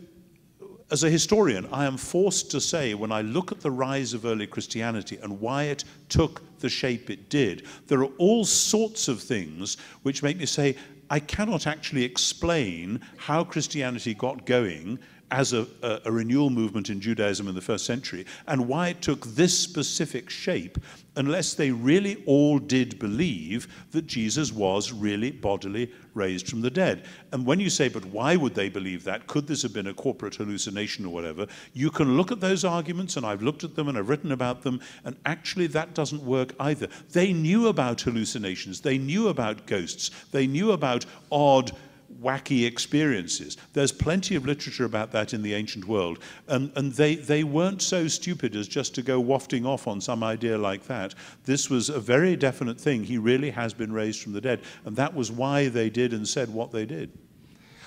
as a historian, I am forced to say, when I look at the rise of early Christianity and why it took the shape it did, there are all sorts of things which make me say, I cannot actually explain how Christianity got going as a renewal movement in Judaism in the first century, and why it took this specific shape, unless they really all did believe that Jesus was really bodily raised from the dead. And when you say, but why would they believe that? Could this have been a corporate hallucination or whatever? You can look at those arguments, and I've looked at them and I've written about them, and actually that doesn't work either. They knew about hallucinations, they knew about ghosts, they knew about odd, wacky experiences. There's plenty of literature about that in the ancient world. And they weren't so stupid as just to go wafting off on some idea like that. This was a very definite thing. He really has been raised from the dead. And that was why they did and said what they did.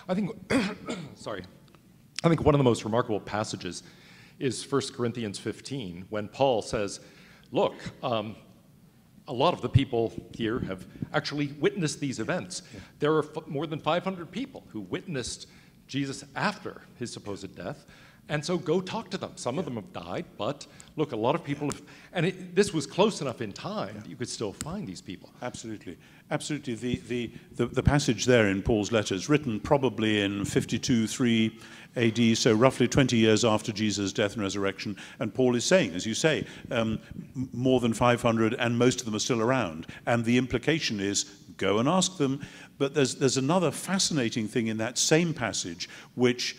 I think, I think one of the most remarkable passages is 1 Corinthians 15, when Paul says, look, a lot of the people here have actually witnessed these events. Yeah. There are more than 500 people who witnessed Jesus after his supposed death, and so go talk to them. Some of them have died, but look, a lot of people have, and this was close enough in time that you could still find these people. Absolutely. Absolutely. The passage there in Paul's letters, written probably in 52-3 AD, so roughly 20 years after Jesus' death and resurrection, and Paul is saying, as you say, more than 500, and most of them are still around. And the implication is, go and ask them. But there's another fascinating thing in that same passage, which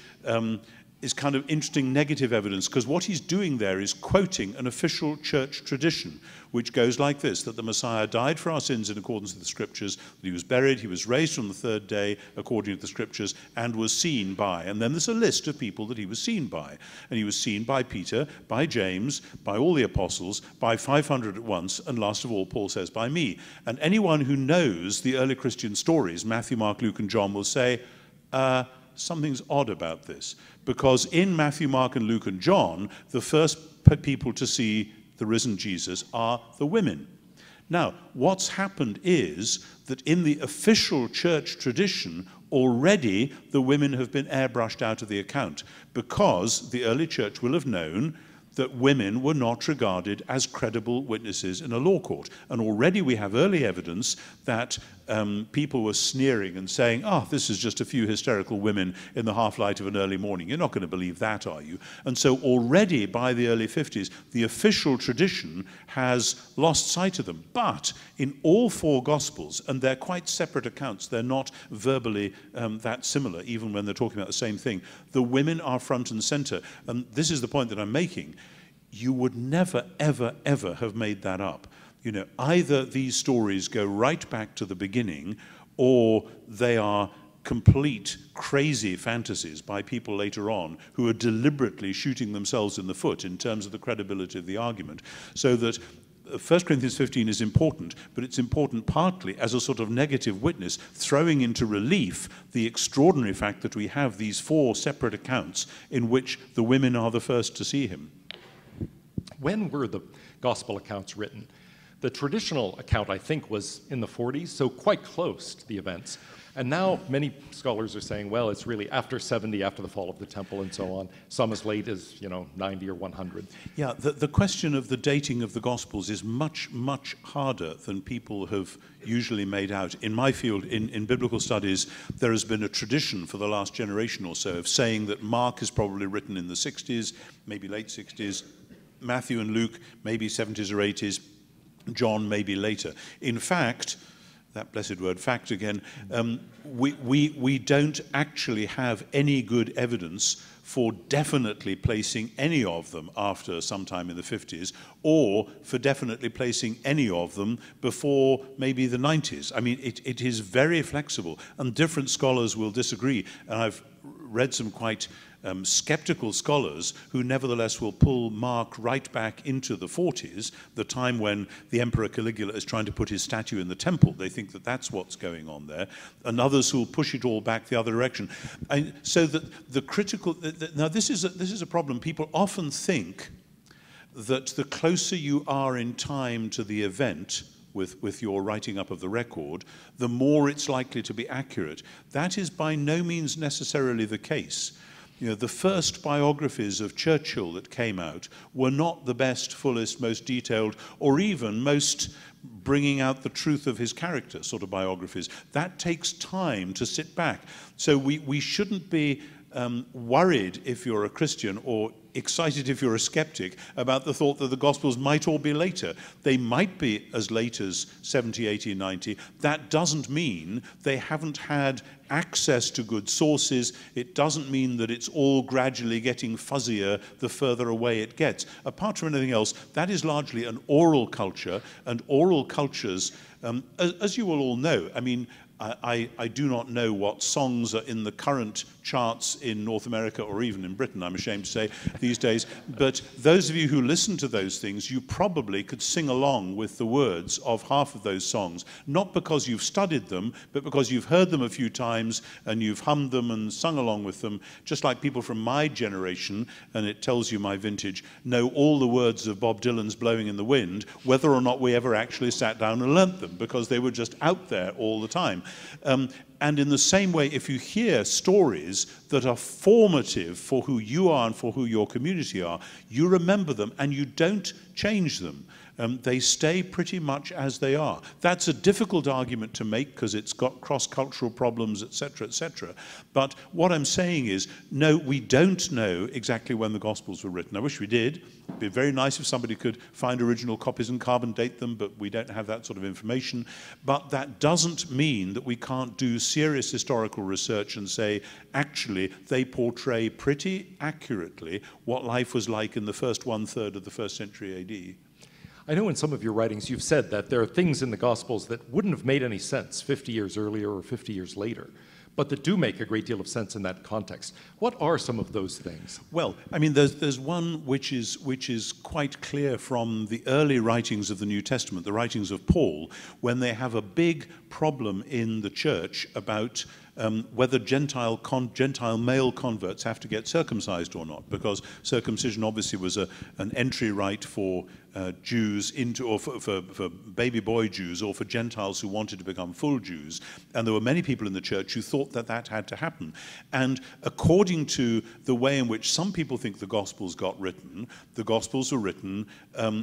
is kind of interesting negative evidence, because what he's doing there is quoting an official church tradition, which goes like this, that the Messiah died for our sins in accordance with the Scriptures, that he was buried, he was raised on the third day according to the Scriptures, and was seen by. And then there's a list of people that he was seen by. And he was seen by Peter, by James, by all the apostles, by 500 at once, and last of all, Paul says, by me. And anyone who knows the early Christian stories, Matthew, Mark, Luke, and John, will say, something's odd about this, because in Matthew, Mark, and Luke, and John, the first people to see the risen Jesus are the women. Now, what's happened is that in the official church tradition, already the women have been airbrushed out of the account, because the early church will have known that women were not regarded as credible witnesses in a law court. And already we have early evidence that people were sneering and saying, this is just a few hysterical women in the half-light of an early morning. You're not going to believe that, are you? And so already by the early 50s, the official tradition has lost sight of them. But in all four Gospels, and they're quite separate accounts, they're not verbally that similar, even when they're talking about the same thing, the women are front and center. And this is the point that I'm making. You would never, ever, ever have made that up. You know, either these stories go right back to the beginning, or they are complete crazy fantasies by people later on who are deliberately shooting themselves in the foot in terms of the credibility of the argument. So that 1 Corinthians 15 is important, but it's important partly as a sort of negative witness, throwing into relief the extraordinary fact that we have these four separate accounts in which the women are the first to see him. When were the gospel accounts written? The traditional account, I think, was in the 40s, so quite close to the events. And now many scholars are saying, well, it's really after 70, after the fall of the temple and so on, some as late as 90 or 100. Yeah, the question of the dating of the Gospels is much, much harder than people have usually made out. In my field, in biblical studies, there has been a tradition for the last generation or so of saying that Mark is probably written in the 60s, maybe late 60s, Matthew and Luke maybe 70s or 80s, John maybe later. In fact, that blessed word, fact again, we don't actually have any good evidence for definitely placing any of them after sometime in the 50s, or for definitely placing any of them before maybe the 90s. I mean, it is very flexible, and different scholars will disagree. And I've read some quite skeptical scholars who nevertheless will pull Mark right back into the 40s, the time when the Emperor Caligula is trying to put his statue in the temple. They think that that's what's going on there. And others who will push it all back the other direction. And so that the critical... Now, this is a problem. People often think that the closer you are in time to the event, with your writing up of the record, the more it's likely to be accurate. That is by no means necessarily the case. You know, the first biographies of Churchill that came out were not the best, fullest, most detailed, or even most bringing out the truth of his character sort of biographies. That takes time to sit back. So we shouldn't be worried if you're a Christian, or excited if you're a skeptic, about the thought that the Gospels might all be later. They might be as late as 70, 80, 90. That doesn't mean they haven't had access to good sources. It doesn't mean that it's all gradually getting fuzzier the further away it gets. Apart from anything else, that is largely an oral culture, and oral cultures, as you will all know, I mean, I do not know what songs are in the current charts in North America or even in Britain, I'm ashamed to say, these days. But those of you who listen to those things, you probably could sing along with the words of half of those songs, not because you've studied them, but because you've heard them a few times and you've hummed them and sung along with them, just like people from my generation, and it tells you my vintage, know all the words of Bob Dylan's Blowing in the Wind, whether or not we ever actually sat down and learnt them, because they were just out there all the time. And in the same way, if you hear stories that are formative for who you are and for who your community are, you remember them and you don't change them. they stay pretty much as they are. That's a difficult argument to make because it's got cross-cultural problems, etc., etc. But what I'm saying is, no, we don't know exactly when the Gospels were written. I wish we did. It'd be very nice if somebody could find original copies and carbon date them, but we don't have that sort of information. But that doesn't mean that we can't do serious historical research and say, actually, they portray pretty accurately what life was like in the first 1/3 of the 1st century AD. I know in some of your writings you've said that there are things in the Gospels that wouldn't have made any sense 50 years earlier or 50 years later, but that do make a great deal of sense in that context. What are some of those things? Well, I mean, there's one which is quite clear from the early writings of the New Testament, the writings of Paul, when they have a big problem in the church about whether Gentile male converts have to get circumcised or not, because circumcision obviously was an entry rite for Jews into, or for baby boy Jews, or for Gentiles who wanted to become full Jews. And there were many people in the church who thought that that had to happen. And according to the way in which some people think the Gospels got written, the Gospels were written,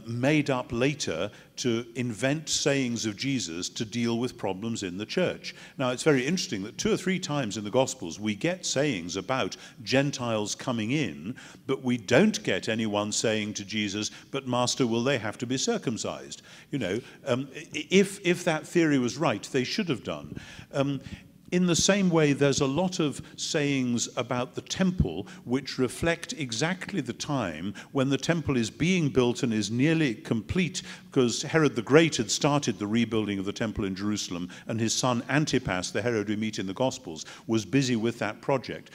made up later to invent sayings of Jesus to deal with problems in the church. Now, it's very interesting that 2 or 3 times in the Gospels we get sayings about Gentiles coming in, but we don't get anyone saying to Jesus, but Master, will they have to be circumcised? You know, if that theory was right, they should have done. In the same way, there's a lot of sayings about the temple which reflect exactly the time when the temple is being built and is nearly complete, because Herod the Great had started the rebuilding of the temple in Jerusalem, and his son Antipas, the Herod we meet in the Gospels, was busy with that project.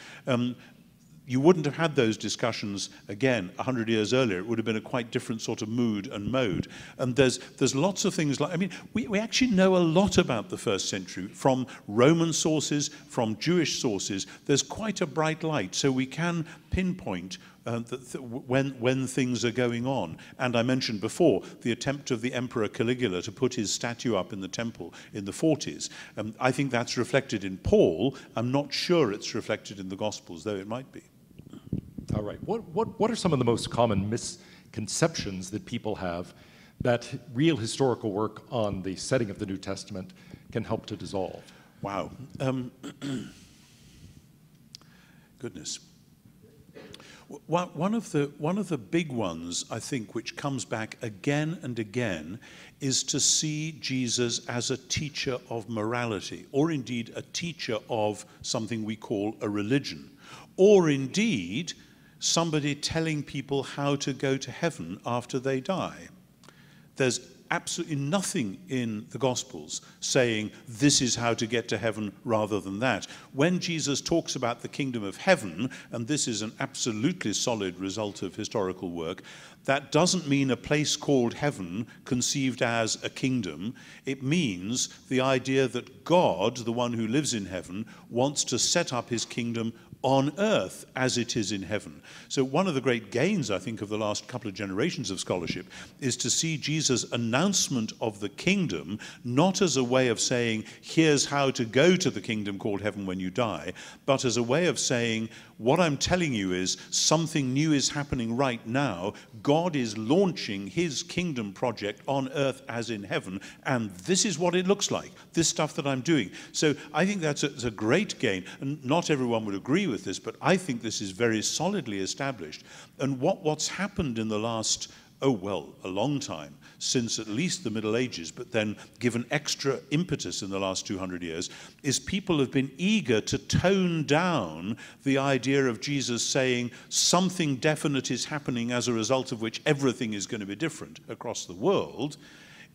You wouldn't have had those discussions again 100 years earlier. It would have been a quite different sort of mood and mode. And there's lots of things like, I mean, we actually know a lot about the 1st century from Roman sources, from Jewish sources. There's quite a bright light, so we can pinpoint when things are going on. And I mentioned before the attempt of the Emperor Caligula to put his statue up in the temple in the 40s. I think that's reflected in Paul. I'm not sure it's reflected in the Gospels, though it might be. All right. What are some of the most common misconceptions that people have that real historical work on the setting of the New Testament can help to dissolve? Wow. Goodness. One of the big ones, I think, which comes back again and again, is to see Jesus as a teacher of morality, or indeed a teacher of something we call a religion, or indeed somebody telling people how to go to heaven after they die. There's absolutely nothing in the Gospels saying this is how to get to heaven rather than that. When Jesus talks about the kingdom of heaven, and this is an absolutely solid result of historical work, that doesn't mean a place called heaven conceived as a kingdom. It means the idea that God, the one who lives in heaven, wants to set up his kingdom on earth as it is in heaven. So one of the great gains, I think, of the last couple of generations of scholarship is to see Jesus' announcement of the kingdom not as a way of saying, here's how to go to the kingdom called heaven when you die, but as a way of saying, what I'm telling you is something new is happening right now. God is launching his kingdom project on earth as in heaven, and this is what it looks like, this stuff that I'm doing. So I think that's a great gain, and not everyone would agree with this, but I think this is very solidly established. And what's happened in the last, a long time, since at least the Middle Ages, but then given extra impetus in the last 200 years, is people have been eager to tone down the idea of Jesus saying something definite is happening as a result of which everything is going to be different across the world,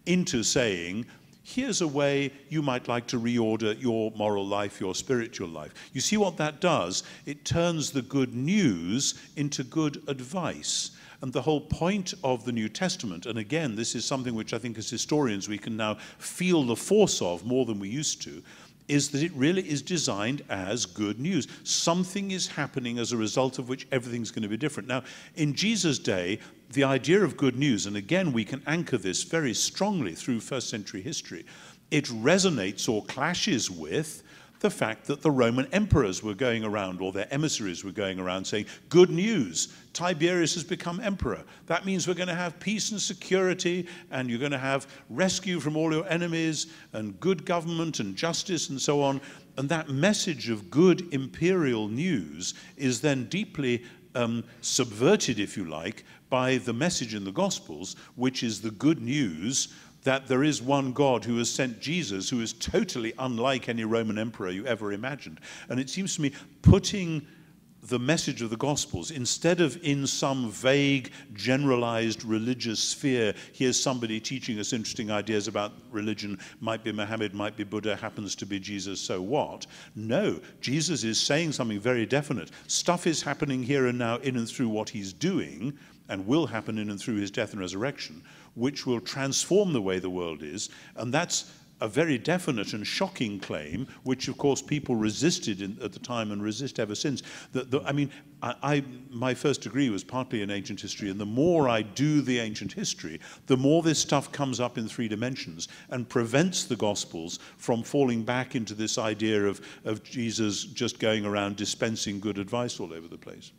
into saying, here's a way you might like to reorder your moral life, your spiritual life. You see what that does? It turns the good news into good advice. And the whole point of the New Testament, and again, this is something which I think as historians we can now feel the force of more than we used to, is that it really is designed as good news. Something is happening as a result of which everything's going to be different. Now, in Jesus' day, the idea of good news, and again, we can anchor this very strongly through first century history, it resonates or clashes with the fact that the Roman emperors were going around, or their emissaries were going around saying, good news, Tiberius has become emperor. That means we're going to have peace and security, and you're going to have rescue from all your enemies, and good government and justice and so on. And that message of good imperial news is then deeply subverted, if you like, by the message in the Gospels, which is the good news that there is one God who has sent Jesus, who is totally unlike any Roman emperor you ever imagined. And it seems to me putting the message of the Gospels, instead of in some vague, generalized religious sphere, here's somebody teaching us interesting ideas about religion, might be Muhammad, might be Buddha, happens to be Jesus, so what? No, Jesus is saying something very definite. Stuff is happening here and now in and through what he's doing, and will happen in and through his death and resurrection, which will transform the way the world is, and that's a very definite and shocking claim, which of course people resisted at the time and resist ever since. My first degree was partly in ancient history, and the more I do the ancient history, the more this stuff comes up in 3 dimensions and prevents the Gospels from falling back into this idea of Jesus just going around dispensing good advice all over the place.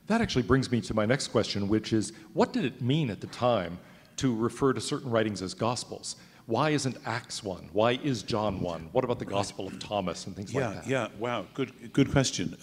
That actually brings me to my next question, which is, what did it mean at the time to refer to certain writings as Gospels? Why isn't Acts 1? Why is John 1? What about the Gospel of Thomas and things like that? Yeah, wow, good question.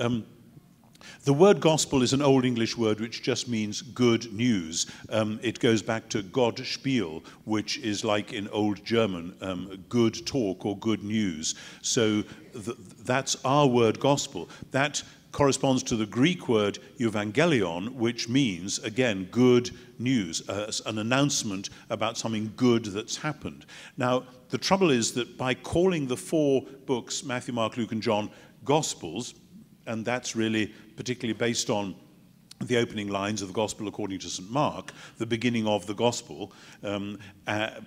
The word gospel is an Old English word which just means good news. It goes back to God spiel, which is like in Old German, good talk or good news. So that's our word gospel. That corresponds to the Greek word evangelion, which means, again, good news, an announcement about something good that's happened. Now, the trouble is that by calling the 4 books, Matthew, Mark, Luke, and John, Gospels, and that's really particularly based on the opening lines of the Gospel according to St. Mark, the beginning of the Gospel,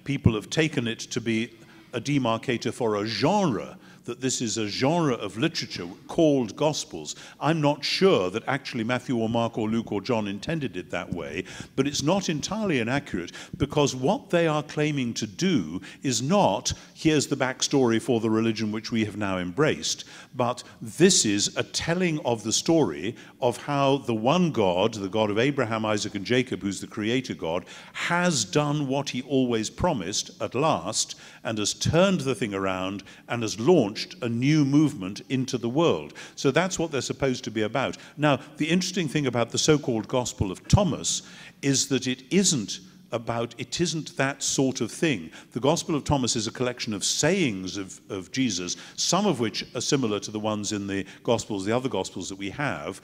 people have taken it to be a demarcator for a genre, that this is a genre of literature called Gospels. I'm not sure that actually Matthew or Mark or Luke or John intended it that way, but it's not entirely inaccurate, because what they are claiming to do is not, here's the backstory for the religion which we have now embraced, but this is a telling of the story of how the one God, the God of Abraham, Isaac, and Jacob, who's the creator God, has done what he always promised at last, and has turned the thing around and has launched a new movement into the world. So that's what they're supposed to be about. Now, the interesting thing about the so-called Gospel of Thomas is that it isn't that sort of thing. The Gospel of Thomas is a collection of sayings of Jesus, some of which are similar to the ones in the Gospels, the other Gospels that we have,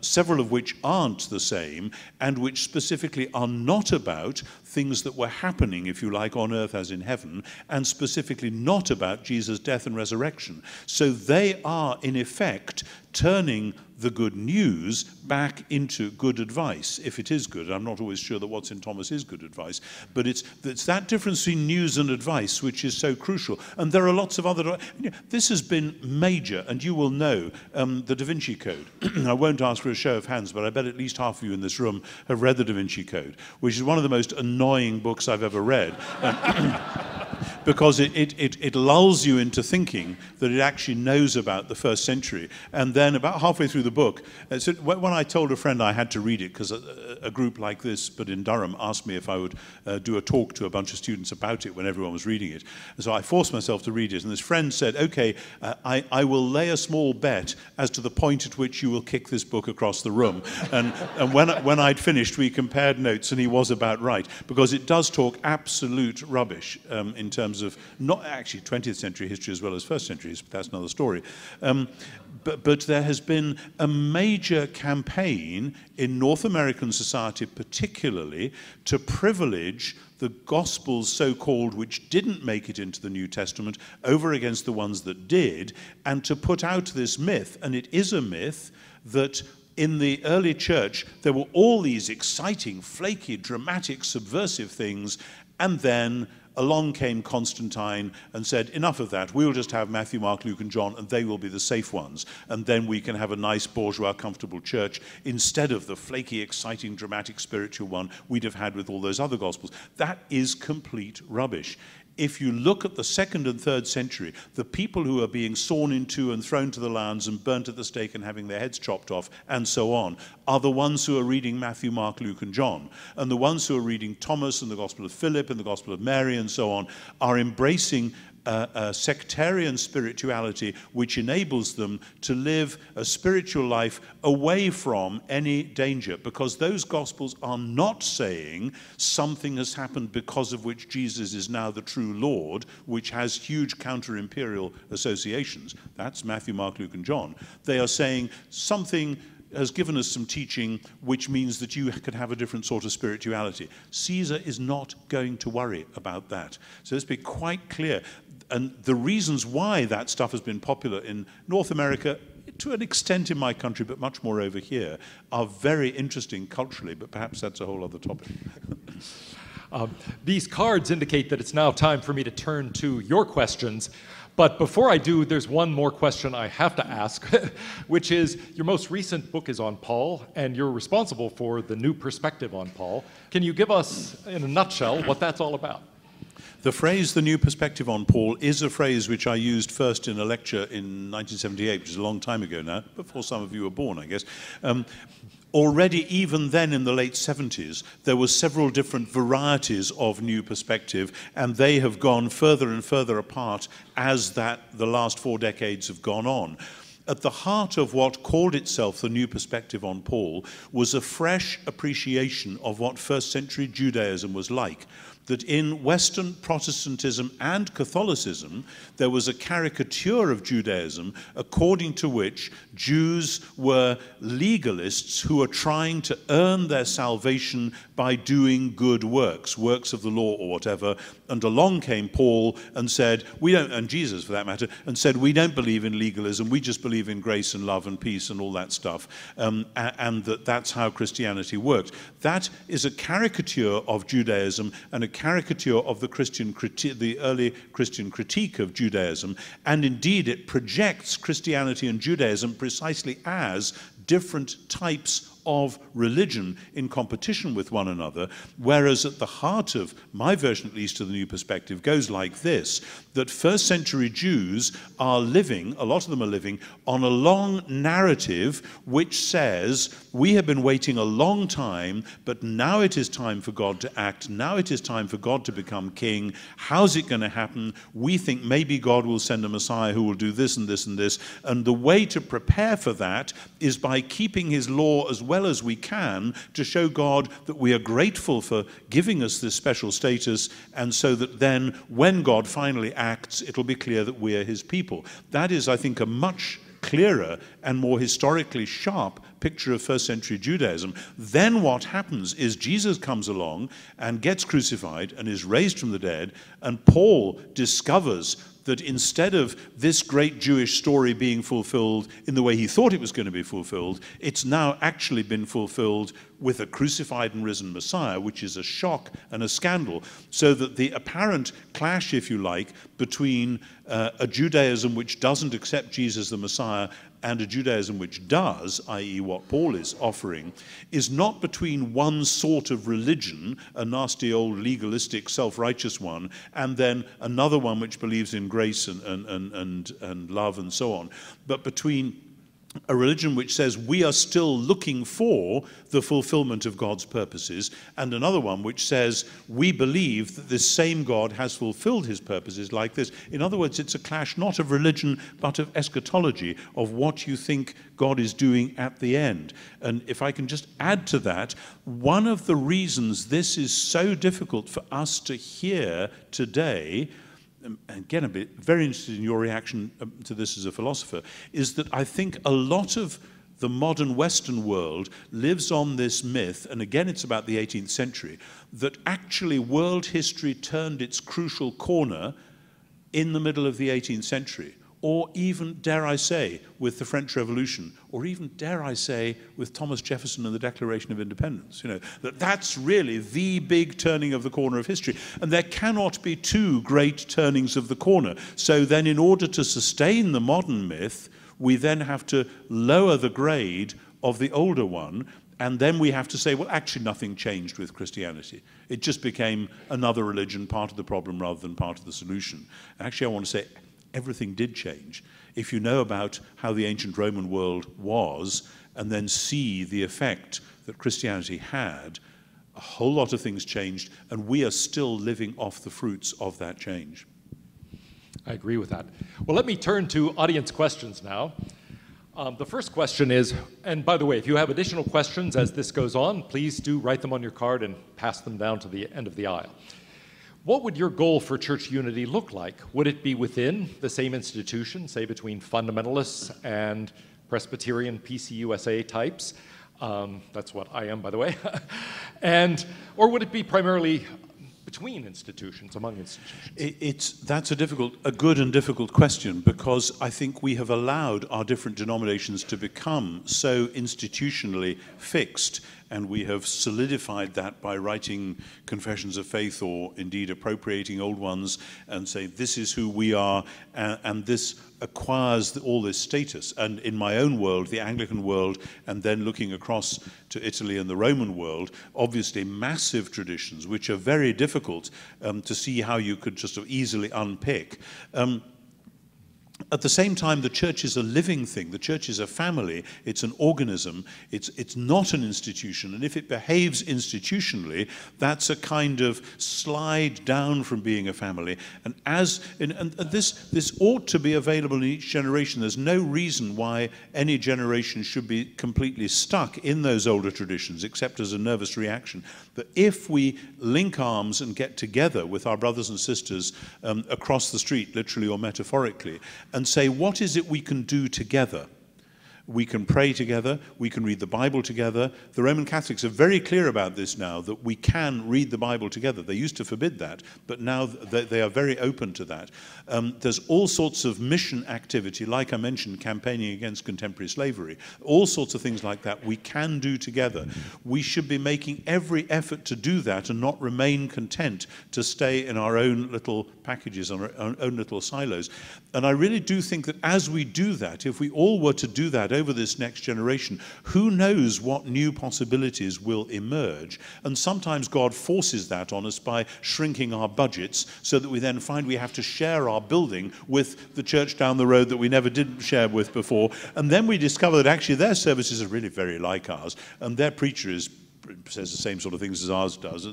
several of which aren't the same, and which specifically are not about things that were happening, if you like, on earth as in heaven, and specifically not about Jesus' death and resurrection. So they are, in effect, turning the good news back into good advice, if it is good. I'm not always sure that what's in Thomas is good advice, but it's that difference between news and advice which is so crucial. And there are lots of other... this has been major, and you will know the Da Vinci Code. I won't ask for a show of hands, but I bet at least half of you in this room have read the Da Vinci Code, which is one of the most annoying books I've ever read. Because it lulls you into thinking that it actually knows about the 1st century. And then about halfway through the book, so when I told a friend I had to read it, because a group like this, but in Durham, asked me if I would do a talk to a bunch of students about it when everyone was reading it. And so I forced myself to read it. And this friend said, okay, I will lay a small bet as to the point at which you will kick this book across the room. And when I'd finished, we compared notes, and he was about right, because it does talk absolute rubbish in terms of not actually 20th century history as well as 1st century history, but that's another story. But there has been a major campaign in North American society particularly to privilege the Gospels, so-called, which didn't make it into the New Testament, over against the ones that did, and to put out this myth, and it is a myth, that in the early church there were all these exciting, flaky, dramatic, subversive things, and then along came Constantine and said, enough of that, we'll just have Matthew, Mark, Luke, and John, and they will be the safe ones. And then we can have a nice, bourgeois, comfortable church instead of the flaky, exciting, dramatic, spiritual one we'd have had with all those other Gospels. That is complete rubbish. if you look at the 2nd and 3rd century, the people who are being sawn in two and thrown to the lions and burnt at the stake and having their heads chopped off and so on are the ones who are reading Matthew, Mark, Luke, and John. And the ones who are reading Thomas and the Gospel of Philip and the Gospel of Mary and so on are embracing a sectarian spirituality which enables them to live a spiritual life away from any danger, because those Gospels are not saying something has happened because of which Jesus is now the true Lord, which has huge counter-imperial associations. That's Matthew, Mark, Luke, and John. They are saying something has given us some teaching which means that you can have a different sort of spirituality. Caesar is not going to worry about that. So let's be quite clear. And the reasons why that stuff has been popular in North America, to an extent in my country, but much more over here, are very interesting culturally, but perhaps that's a whole other topic. These cards indicate that it's now time for me to turn to your questions. But before I do, there's one more question I have to ask, which is, your most recent book is on Paul, and you're responsible for the New Perspective on Paul. Can you give us, in a nutshell, what that's all about? The phrase, the new perspective on Paul, is a phrase which I used first in a lecture in 1978, which is a long time ago now, before some of you were born, I guess. Already, even then in the late 70s, there were several different varieties of new perspective, and they have gone further and further apart as the last 4 decades have gone on. At the heart of what called itself the new perspective on Paul was a fresh appreciation of what first century Judaism was like. That in Western Protestantism and Catholicism, there was a caricature of Judaism according to which Jews were legalists who were trying to earn their salvation by doing good works, works of the law or whatever. And along came Paul and said, and Jesus for that matter, and said, we don't believe in legalism, we just believe in grace and love and peace and all that stuff, and that's how Christianity worked. That is a caricature of Judaism and a caricature of the early Christian critique of Judaism, and indeed it projects Christianity and Judaism precisely as different types of religion in competition with one another, whereas at the heart of my version, at least, of the new perspective goes like this, that first century Jews are living, a lot of them are living, on a long narrative which says, we have been waiting a long time, but now it is time for God to act, now it is time for God to become king. How's it going to happen? We think maybe God will send a Messiah who will do this and this and this, and the way to prepare for that is by keeping his law as well as we can to show God that we are grateful for giving us this special status, and so that then when God finally acts, it'll be clear that we are his people. That is, I think, a much clearer and more historically sharp picture of first century Judaism. Then what happens is Jesus comes along and gets crucified and is raised from the dead, and Paul discovers that instead of this great Jewish story being fulfilled in the way he thought it was going to be fulfilled, it's now actually been fulfilled with a crucified and risen Messiah, which is a shock and a scandal. So that the apparent clash, if you like, between a Judaism which doesn't accept Jesus the Messiah and a Judaism which does, i.e. what Paul is offering, is not between one sort of religion, a nasty old legalistic self-righteous one, and then another one which believes in grace and love and so on, but between a religion which says we are still looking for the fulfillment of God's purposes, and another one which says we believe that this same God has fulfilled his purposes like this. In other words, it's a clash not of religion but of eschatology, of what you think God is doing at the end. And if I can just add to that, one of the reasons this is so difficult for us to hear today, again, I'm very interested in your reaction to this as a philosopher, is that I think a lot of the modern Western world lives on this myth, and again it's about the 18th century, that actually world history turned its crucial corner in the middle of the 18th century, or even, dare I say, with the French Revolution, or even, dare I say, with Thomas Jefferson and the Declaration of Independence. You know, that's really the big turning of the corner of history. And there cannot be two great turnings of the corner. So then in order to sustain the modern myth, we then have to lower the grade of the older one, And then we have to say, well, actually nothing changed with Christianity. It just became another religion, part of the problem rather than part of the solution. Actually, I want to say everything did change. If you know about how the ancient Roman world was, and then see the effect that Christianity had, a whole lot of things changed, and we are still living off the fruits of that change. I agree with that. Well, let me turn to audience questions now. The first question is, and by the way, if you have additional questions as this goes on, please do write them on your card and pass them down to the end of the aisle. What would your goal for church unity look like? Would it be within the same institution, say between fundamentalists and Presbyterian PCUSA types? That's what I am, by the way. Or would it be primarily between institutions, among institutions? That's a good and difficult question, because I think we have allowed our different denominations to become so institutionally fixed, and we have solidified that by writing confessions of faith, or indeed appropriating old ones and say, this is who we are, and this acquires all this status. And in my own world, the Anglican world, and then looking across to Italy and the Roman world, obviously massive traditions, which are very difficult to see how you could just easily unpick. At the same time, the church is a living thing. The church is a family. It's an organism. It's not an institution. And if it behaves institutionally, that's a kind of slide down from being a family. And this ought to be available in each generation. There's no reason why any generation should be completely stuck in those older traditions, except as a nervous reaction. But if we link arms and get together with our brothers and sisters across the street, literally or metaphorically, and say, what is it we can do together? We can pray together, we can read the Bible together. The Roman Catholics are very clear about this now, that we can read the Bible together. They used to forbid that, but now they are very open to that. There's all sorts of mission activity, like I mentioned, campaigning against contemporary slavery, all sorts of things like that we can do together. We should be making every effort to do that and not remain content to stay in our own little packages, our own little silos. And I really do think that as we do that, if we all were to do that over this next generation, who knows what new possibilities will emerge? And sometimes God forces that on us by shrinking our budgets, so that we then find we have to share our building with the church down the road that we never did share with before. And then we discover that actually their services are really very like ours, and their preacher says the same sort of things as ours does,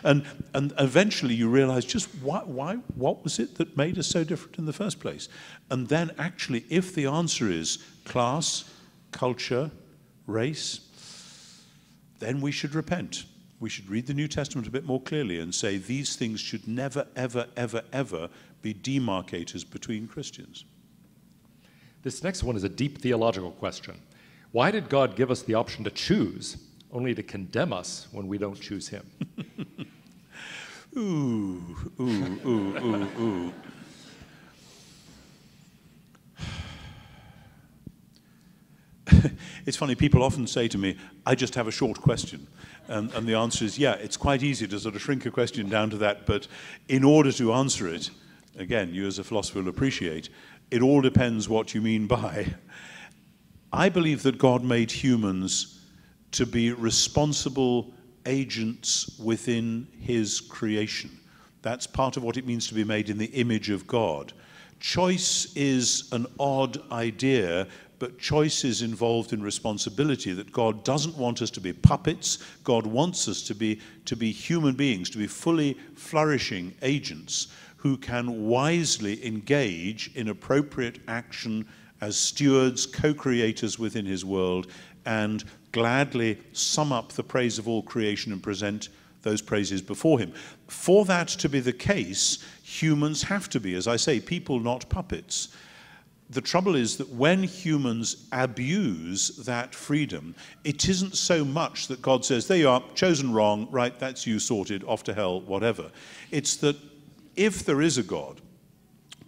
and eventually you realize just what was it that made us so different in the first place? And then actually, if the answer is class, culture, race, then we should repent. We should read the New Testament a bit more clearly and say these things should never, ever, ever, ever be demarcators between Christians. This next one is a deep theological question. Why did God give us the option to choose, only to condemn us when we don't choose him? Ooh. It's funny, people often say to me, I just have a short question. And the answer is, yeah, it's quite easy to sort of shrink a question down to that, but in order to answer it, again, you as a philosopher will appreciate, it all depends what you mean by. I believe that God made humans to be responsible agents within his creation. That's part of what it means to be made in the image of God. Choice is an odd idea, but choice is involved in responsibility, that God doesn't want us to be puppets. God wants us to be human beings, to be fully flourishing agents who can wisely engage in appropriate action as stewards, co-creators within his world, and gladly sum up the praise of all creation and present those praises before him. For that to be the case, humans have to be, as I say, people, not puppets. The trouble is that when humans abuse that freedom, it isn't so much that God says, there you are, chosen wrong, right, that's you, sorted, off to hell, whatever. It's that if there is a God,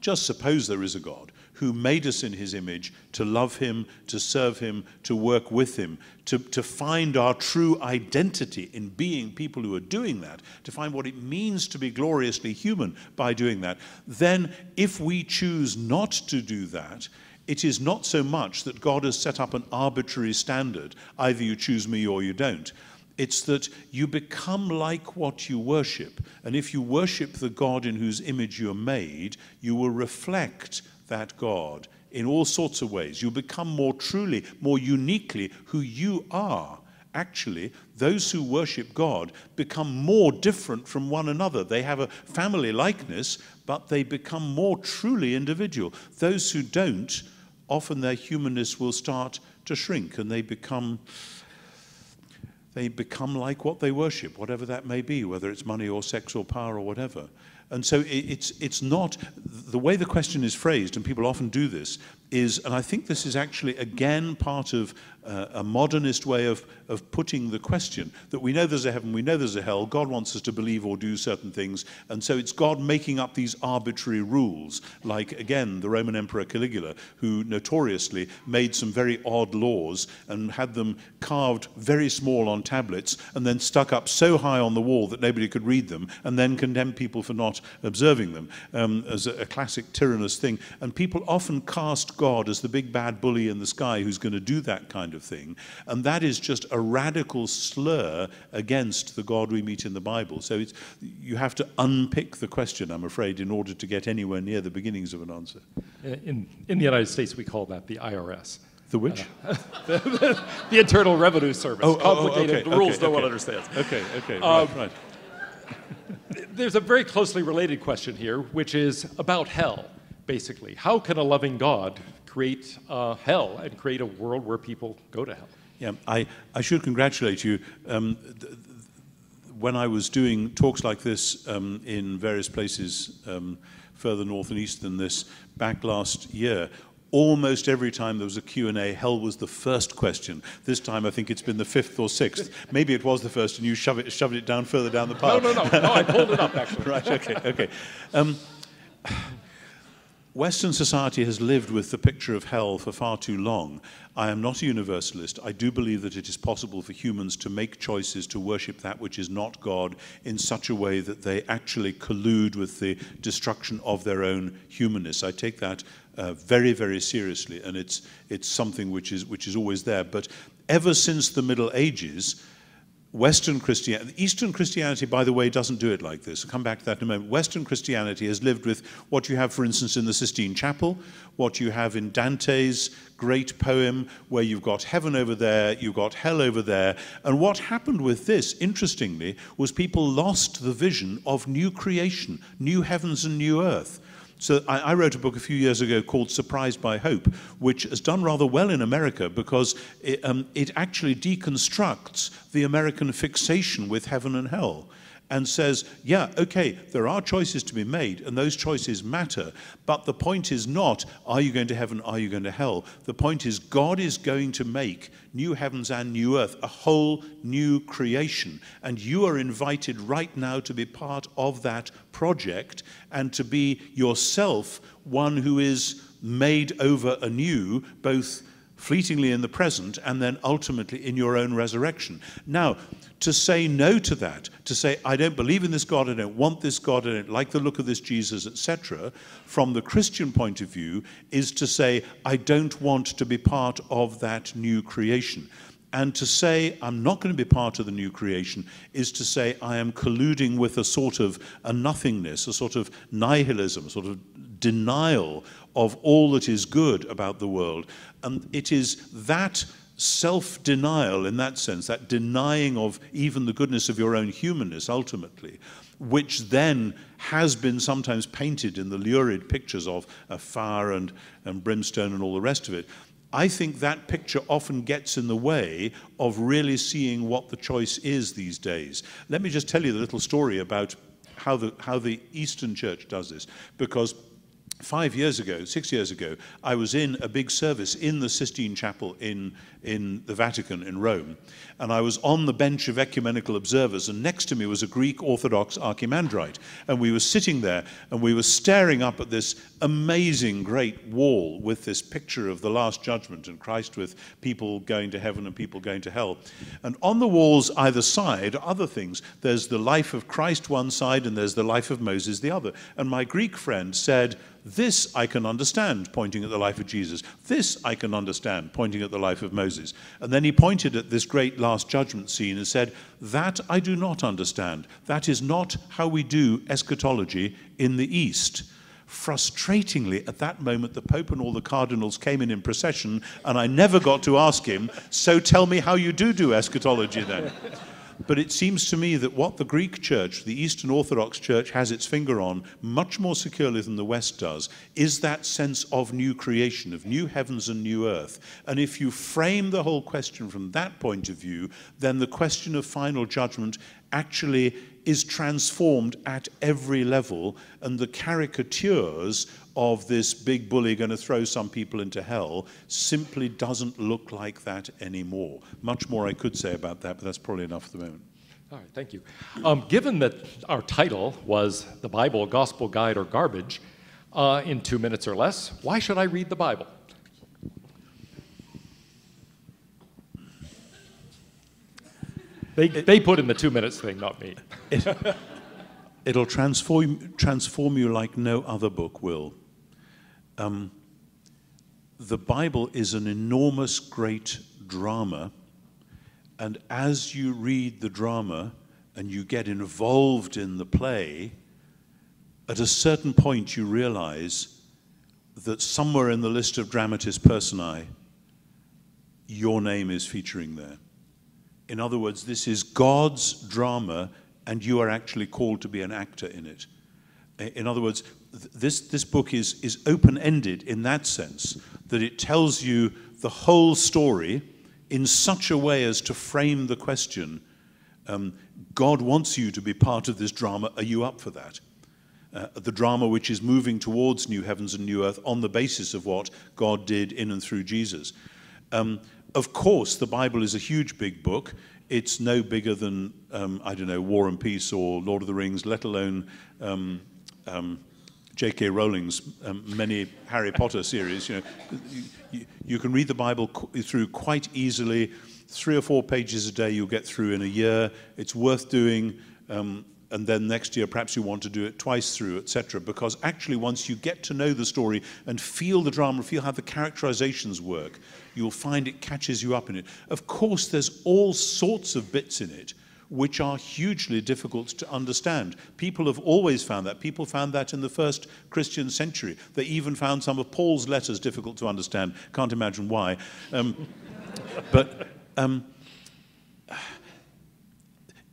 just suppose there is a God, who made us in his image, to love him, to serve him, to work with him, to find our true identity in being people who are doing that, to find what it means to be gloriously human by doing that, then if we choose not to do that, it is not so much that God has set up an arbitrary standard, either you choose me or you don't. It's that you become like what you worship. And if you worship the God in whose image you are made, you will reflect that God in all sorts of ways. You become more truly, more uniquely who you are. Actually, those who worship God become more different from one another. They have a family likeness, but they become more truly individual. Those who don't, often their humanness will start to shrink, and they become like what they worship, whatever that may be, whether it's money or sex or power or whatever. And so it's not, the way the question is phrased, and people often do this, is, and I think this is actually, again, part of a modernist way of putting the question, that we know there's a heaven, we know there's a hell, God wants us to believe or do certain things, and so it's God making up these arbitrary rules, like, again, the Roman Emperor Caligula, who notoriously made some very odd laws and had them carved very small on tablets and then stuck up so high on the wall that nobody could read them, and then condemned people for not observing them, as a classic tyrannous thing. And people often cast God as the big bad bully in the sky who's going to do that kind of thing. And that is just a radical slur against the God we meet in the Bible. So you have to unpick the question, I'm afraid, in order to get anywhere near the beginnings of an answer. In the United States, we call that the IRS. The which? The Internal Revenue Service. Complicated, the rules no one understands. Okay, right. There's a very closely related question here, which is about hell, basically. How can a loving God create hell and create a world where people go to hell? Yeah, I should congratulate you. When I was doing talks like this in various places further north and east than this back last year, almost every time there was a Q&A, hell was the first question. This time I think it's been the fifth or sixth. Maybe it was the first and you shoved it down further down the path. No, I pulled it up actually. Right, okay. Western society has lived with the picture of hell for far too long. I am not a universalist. I do believe that it is possible for humans to make choices to worship that which is not God in such a way that they actually collude with the destruction of their own humanness. I take that very, very seriously, and it's something which is always there. But ever since the Middle Ages, Western Christianity, Eastern Christianity, by the way, doesn't do it like this. I'll come back to that in a moment. Western Christianity has lived with what you have, for instance, in the Sistine Chapel, what you have in Dante's great poem, where you've got heaven over there, you've got hell over there. And what happened with this, interestingly, was people lost the vision of new creation, new heavens and new earth. So I wrote a book a few years ago called Surprised by Hope, which has done rather well in America because it actually deconstructs the American fixation with heaven and hell and says, yeah, okay, there are choices to be made, and those choices matter, but the point is not, are you going to heaven, are you going to hell? The point is, God is going to make new heavens and new earth, a whole new creation, and you are invited right now to be part of that project and to be yourself one who is made over anew, both fleetingly in the present and then ultimately in your own resurrection. Now, to say no to that, to say, I don't believe in this God, I don't want this God, I don't like the look of this Jesus, etc., from the Christian point of view, is to say, I don't want to be part of that new creation. And to say, I'm not going to be part of the new creation, is to say, I am colluding with a sort of a nothingness, a sort of nihilism, a sort of denial of all that is good about the world. And it is that self-denial, in that sense, that denying of even the goodness of your own humanness, ultimately, which then has been sometimes painted in the lurid pictures of fire and brimstone and all the rest of it. I think that picture often gets in the way of really seeing what the choice is these days. Let me just tell you the little story about how the Eastern Church does this, because 6 years ago, I was in a big service in the Sistine Chapel in the Vatican in Rome, and I was on the bench of ecumenical observers, and next to me was a Greek Orthodox archimandrite, and we were sitting there, and we were staring up at this amazing great wall with this picture of the Last Judgment and Christ with people going to heaven and people going to hell. And on the walls either side, other things, there's the life of Christ one side and there's the life of Moses the other. And my Greek friend said, This I can understand, pointing at the life of Jesus. This I can understand, pointing at the life of Moses. And then he pointed at this great Last Judgment scene and said, that I do not understand. That is not how we do eschatology in the East. Frustratingly, at that moment, the Pope and all the cardinals came in procession, and I never got to ask him, so tell me how you do eschatology then. But it seems to me that what the Greek Church, the Eastern Orthodox Church, has its finger on much more securely than the West does, is that sense of new creation, of new heavens and new earth. And if you frame the whole question from that point of view, then the question of final judgment actually is transformed at every level, and the caricatures of this big bully going to throw some people into hell simply doesn't look like that anymore. Much more I could say about that, but that's probably enough for the moment. All right, thank you. Given that our title was The Bible, Gospel Guide, or Garbage, in 2 minutes or less, why should I read the Bible? They put in the 2 minutes thing, not me. It'll transform you like no other book will. The Bible is an enormous, great drama, and as you read the drama and you get involved in the play, at a certain point you realize that somewhere in the list of dramatis personae, your name is featuring there. In other words, this is God's drama, and you are actually called to be an actor in it. In other words, this book is open-ended in that sense, that it tells you the whole story in such a way as to frame the question, God wants you to be part of this drama, are you up for that? The drama which is moving towards new heavens and new earth on the basis of what God did in and through Jesus. Of course, the Bible is a huge, big book. It's no bigger than, I don't know, War and Peace or Lord of the Rings, let alone J.K. Rowling's many Harry Potter series. You know, you can read the Bible through quite easily. 3 or 4 pages a day you'll get through in a year. It's worth doing. And then next year perhaps you want to do it twice through, etc. Because actually once you get to know the story and feel the drama, feel how the characterizations work, you'll find it catches you up in it. Of course, there's all sorts of bits in it which are hugely difficult to understand. People have always found that. People found that in the first Christian century. They even found some of Paul's letters difficult to understand. Can't imagine why.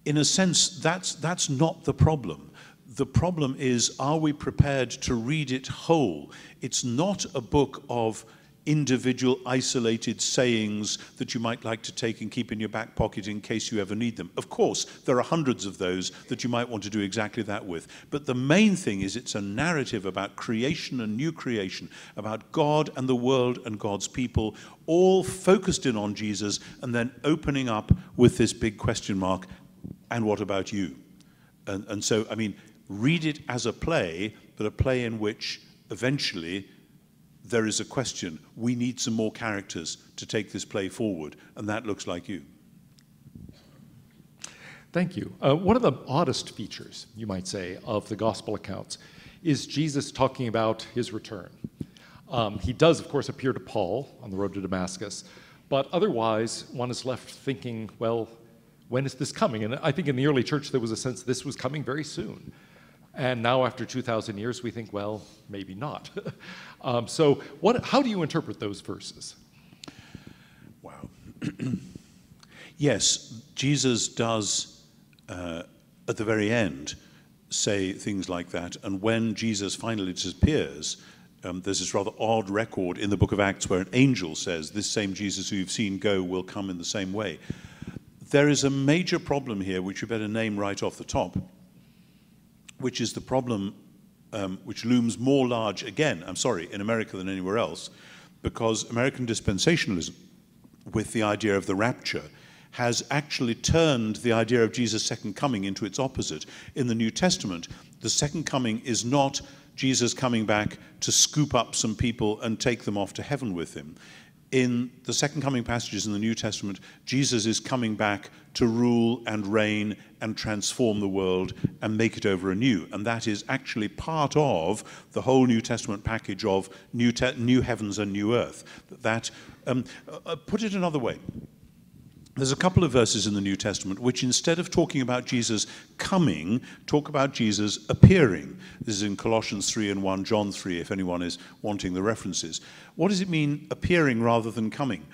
In a sense, that's not the problem. The problem is, are we prepared to read it whole? It's not a book of individual isolated sayings that you might like to take and keep in your back pocket in case you ever need them. Of course, there are hundreds of those that you might want to do exactly that with. But the main thing is it's a narrative about creation and new creation, about God and the world and God's people, all focused in on Jesus and then opening up with this big question mark, and what about you? And so, I mean, read it as a play, but a play in which eventually there is a question. We need some more characters to take this play forward, and that looks like you. Thank you. One of the oddest features, you might say, of the gospel accounts is Jesus talking about his return. He does, of course, appear to Paul on the road to Damascus, but otherwise one is left thinking, well, when is this coming? And I think in the early church there was a sense this was coming very soon. And now after 2,000 years we think, well, maybe not. So how do you interpret those verses? Wow. Yes, Jesus does, at the very end, say things like that. And when Jesus finally disappears, there's this rather odd record in the book of Acts where an angel says, this same Jesus who you've seen go will come in the same way. There is a major problem here, which you better name right off the top, which is the problem which looms more large, again, I'm sorry, in America than anywhere else, because American dispensationalism, with the idea of the rapture, has actually turned the idea of Jesus' second coming into its opposite. In the New Testament, the second coming is not Jesus coming back to scoop up some people and take them off to heaven with him. in the second coming passages in the New Testament, Jesus is coming back to rule and reign and transform the world and make it over anew. And that is actually part of the whole New Testament package of new heavens and new earth. Put it another way. There's a couple of verses in the New Testament which, instead of talking about Jesus coming, talk about Jesus appearing. This is in Colossians 3 and 1 John 3, if anyone is wanting the references. What does it mean, appearing rather than coming?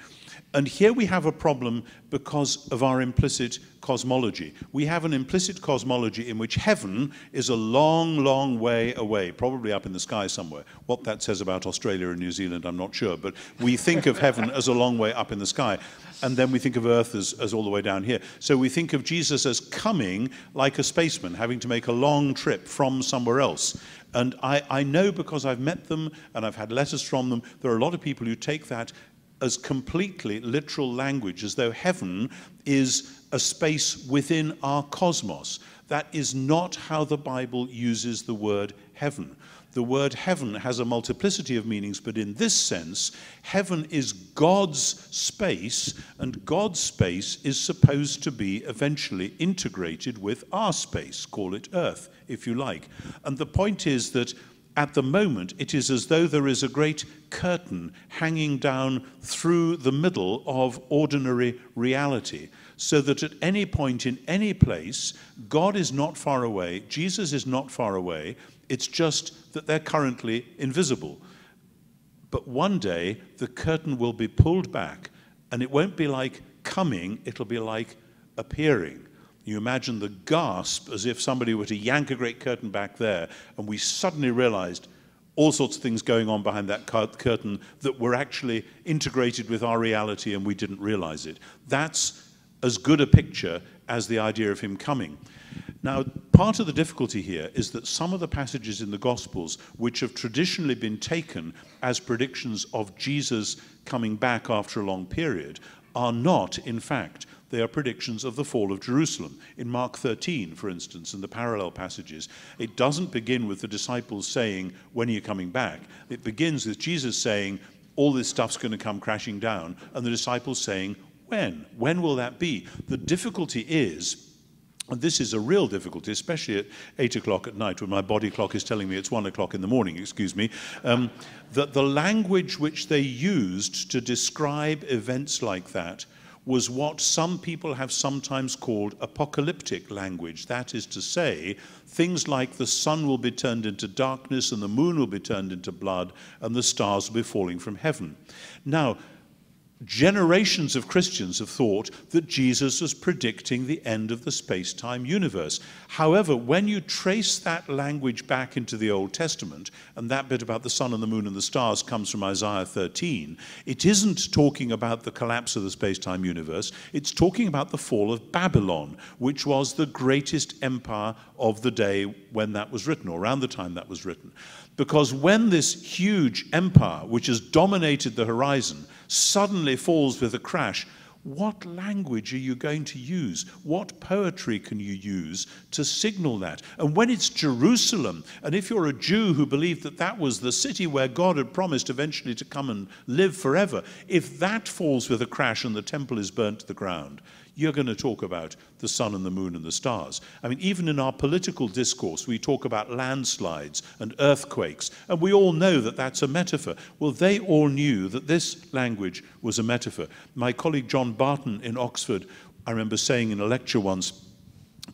And here we have a problem because of our implicit cosmology. We have an implicit cosmology in which heaven is a long, long way away, probably up in the sky somewhere. What that says about Australia and New Zealand, I'm not sure, but we think of heaven as a long way up in the sky. And then we think of earth as all the way down here. So we think of Jesus as coming like a spaceman, having to make a long trip from somewhere else. And I know, because I've met them and I've had letters from them, there are a lot of people who take that as completely literal language, as though heaven is a space within our cosmos. That is not how the Bible uses the word heaven. The word heaven has a multiplicity of meanings, but in this sense, heaven is God's space, and God's space is supposed to be eventually integrated with our space. Call it earth, if you like. And the point is that at the moment, it is as though there is a great curtain hanging down through the middle of ordinary reality, so that at any point in any place, God is not far away, Jesus is not far away, it's just that they're currently invisible. But one day, the curtain will be pulled back, and it won't be like coming, it'll be like appearing. You imagine the gasp, as if somebody were to yank a great curtain back there, and we suddenly realized all sorts of things going on behind that curtain that were actually integrated with our reality, and we didn't realize it. That's as good a picture as the idea of him coming. Now, part of the difficulty here is that some of the passages in the Gospels, which have traditionally been taken as predictions of Jesus coming back after a long period, are not, in fact. They are predictions of the fall of Jerusalem. In Mark 13, for instance, in the parallel passages, it doesn't begin with the disciples saying, "When are you coming back?" It begins with Jesus saying, "All this stuff's going to come crashing down," and the disciples saying, "When? When will that be?" The difficulty is, and this is a real difficulty, especially at 8 o'clock at night when my body clock is telling me it's 1 o'clock in the morning, excuse me, that the language which they used to describe events like that was what some people have sometimes called apocalyptic language. That is to say, things like the sun will be turned into darkness and the moon will be turned into blood and the stars will be falling from heaven. Now, generations of Christians have thought that Jesus was predicting the end of the space-time universe. However, when you trace that language back into the Old Testament, and that bit about the sun and the moon and the stars comes from Isaiah 13, it isn't talking about the collapse of the space-time universe, it's talking about the fall of Babylon, which was the greatest empire of the day when that was written, or around the time that was written. Because when this huge empire, which has dominated the horizon, suddenly falls with a crash, what language are you going to use? What poetry can you use to signal that? And when it's Jerusalem, and if you're a Jew who believed that that was the city where God had promised eventually to come and live forever, if that falls with a crash and the temple is burnt to the ground, you're going to talk about the sun and the moon and the stars. I mean, even in our political discourse, we talk about landslides and earthquakes, and we all know that that's a metaphor. Well, they all knew that this language was a metaphor. My colleague John Barton in Oxford, I remember saying in a lecture once,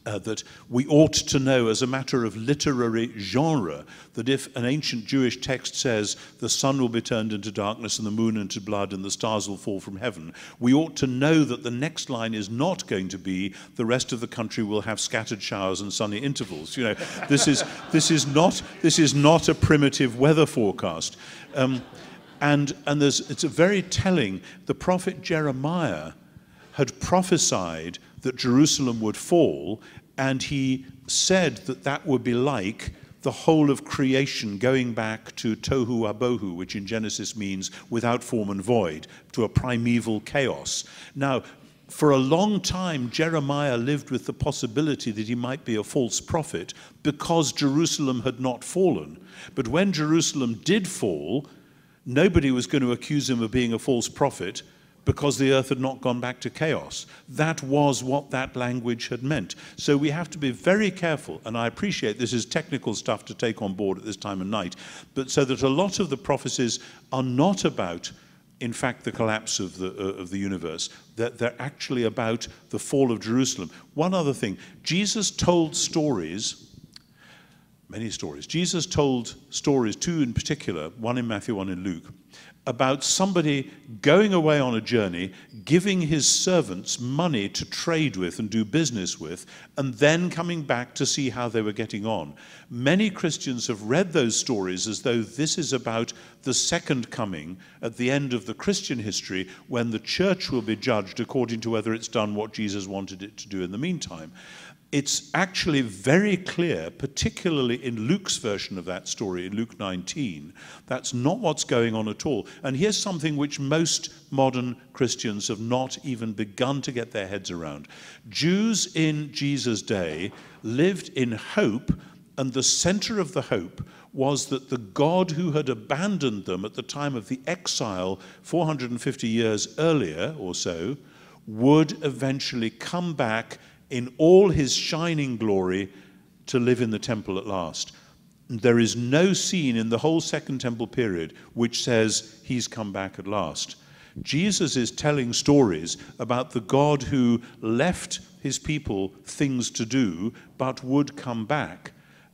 that we ought to know as a matter of literary genre that if an ancient Jewish text says the sun will be turned into darkness and the moon into blood and the stars will fall from heaven, we ought to know that the next line is not going to be the rest of the country will have scattered showers and sunny intervals. You know, this is not a primitive weather forecast. And it's a very telling. The prophet Jeremiah had prophesied that Jerusalem would fall, and he said that that would be like the whole of creation going back to tohu abohu, which in Genesis means without form and void, to a primeval chaos. Now, for a long time, Jeremiah lived with the possibility that he might be a false prophet because Jerusalem had not fallen. But when Jerusalem did fall, Nobody was going to accuse him of being a false prophet because the earth had not gone back to chaos. That was what that language had meant. So we have to be very careful, and I appreciate this is technical stuff to take on board at this time of night, but so that a lot of the prophecies are not about, in fact, the collapse of the universe, that they're actually about the fall of Jerusalem. One other thing, Jesus told stories, many stories. Jesus told stories, two in particular, one in Matthew, one in Luke, about somebody going away on a journey, giving his servants money to trade with and do business with, and then coming back to see how they were getting on. Many Christians have read those stories as though this is about the second coming at the end of the Christian history, when the church will be judged according to whether it's done what Jesus wanted it to do in the meantime. It's actually very clear, particularly in Luke's version of that story, in Luke 19, that's not what's going on at all. And here's something which most modern Christians have not even begun to get their heads around. Jews in Jesus' day lived in hope, and the center of the hope was that the God who had abandoned them at the time of the exile 450 years earlier or so would eventually come back in all his shining glory to live in the temple at last. There is no scene in the whole Second Temple period which says he's come back at last. Jesus is telling stories about the God who left his people things to do but would come back.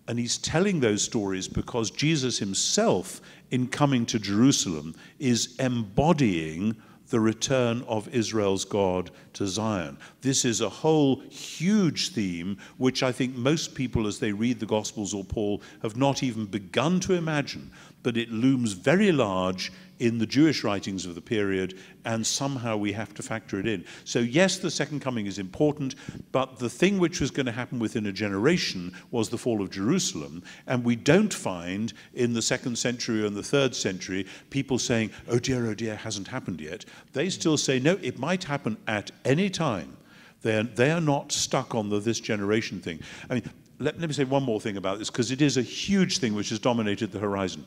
And he's telling those stories because Jesus himself, in coming to Jerusalem, is embodying the return of Israel's God to Zion. This is a whole huge theme which I think most people, as they read the Gospels or Paul, have not even begun to imagine, but it looms very large in the Jewish writings of the period, and somehow we have to factor it in. So yes, the second coming is important, but the thing which was going to happen within a generation was the fall of Jerusalem, and we don't find in the 2nd century and the 3rd century people saying, oh dear, hasn't happened yet. They still say, no, it might happen at any time. They are not stuck on this generation thing. I mean, let me say one more thing about this, because it is a huge thing which has dominated the horizon.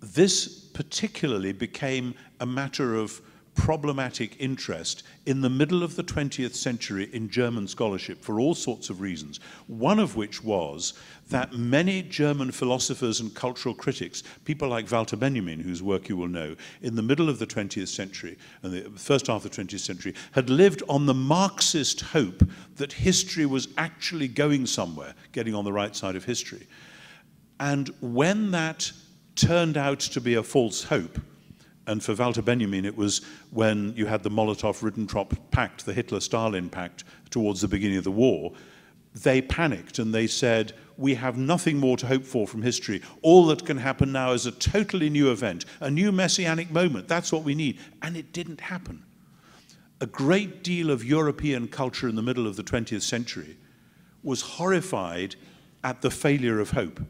This particularly became a matter of problematic interest in the middle of the 20th century in German scholarship for all sorts of reasons, one of which was that many German philosophers and cultural critics, people like Walter Benjamin, whose work you will know, in the middle of the 20th century and the first half of the 20th century, had lived on the Marxist hope that history was actually going somewhere, getting on the right side of history. And when that turned out to be a false hope, and for Walter Benjamin it was when you had the Molotov-Ribbentrop Pact, the Hitler-Stalin Pact, towards the beginning of the war, they panicked and they said, we have nothing more to hope for from history. All that can happen now is a totally new event, a new messianic moment. That's what we need. And it didn't happen. A great deal of European culture in the middle of the 20th century was horrified at the failure of hope.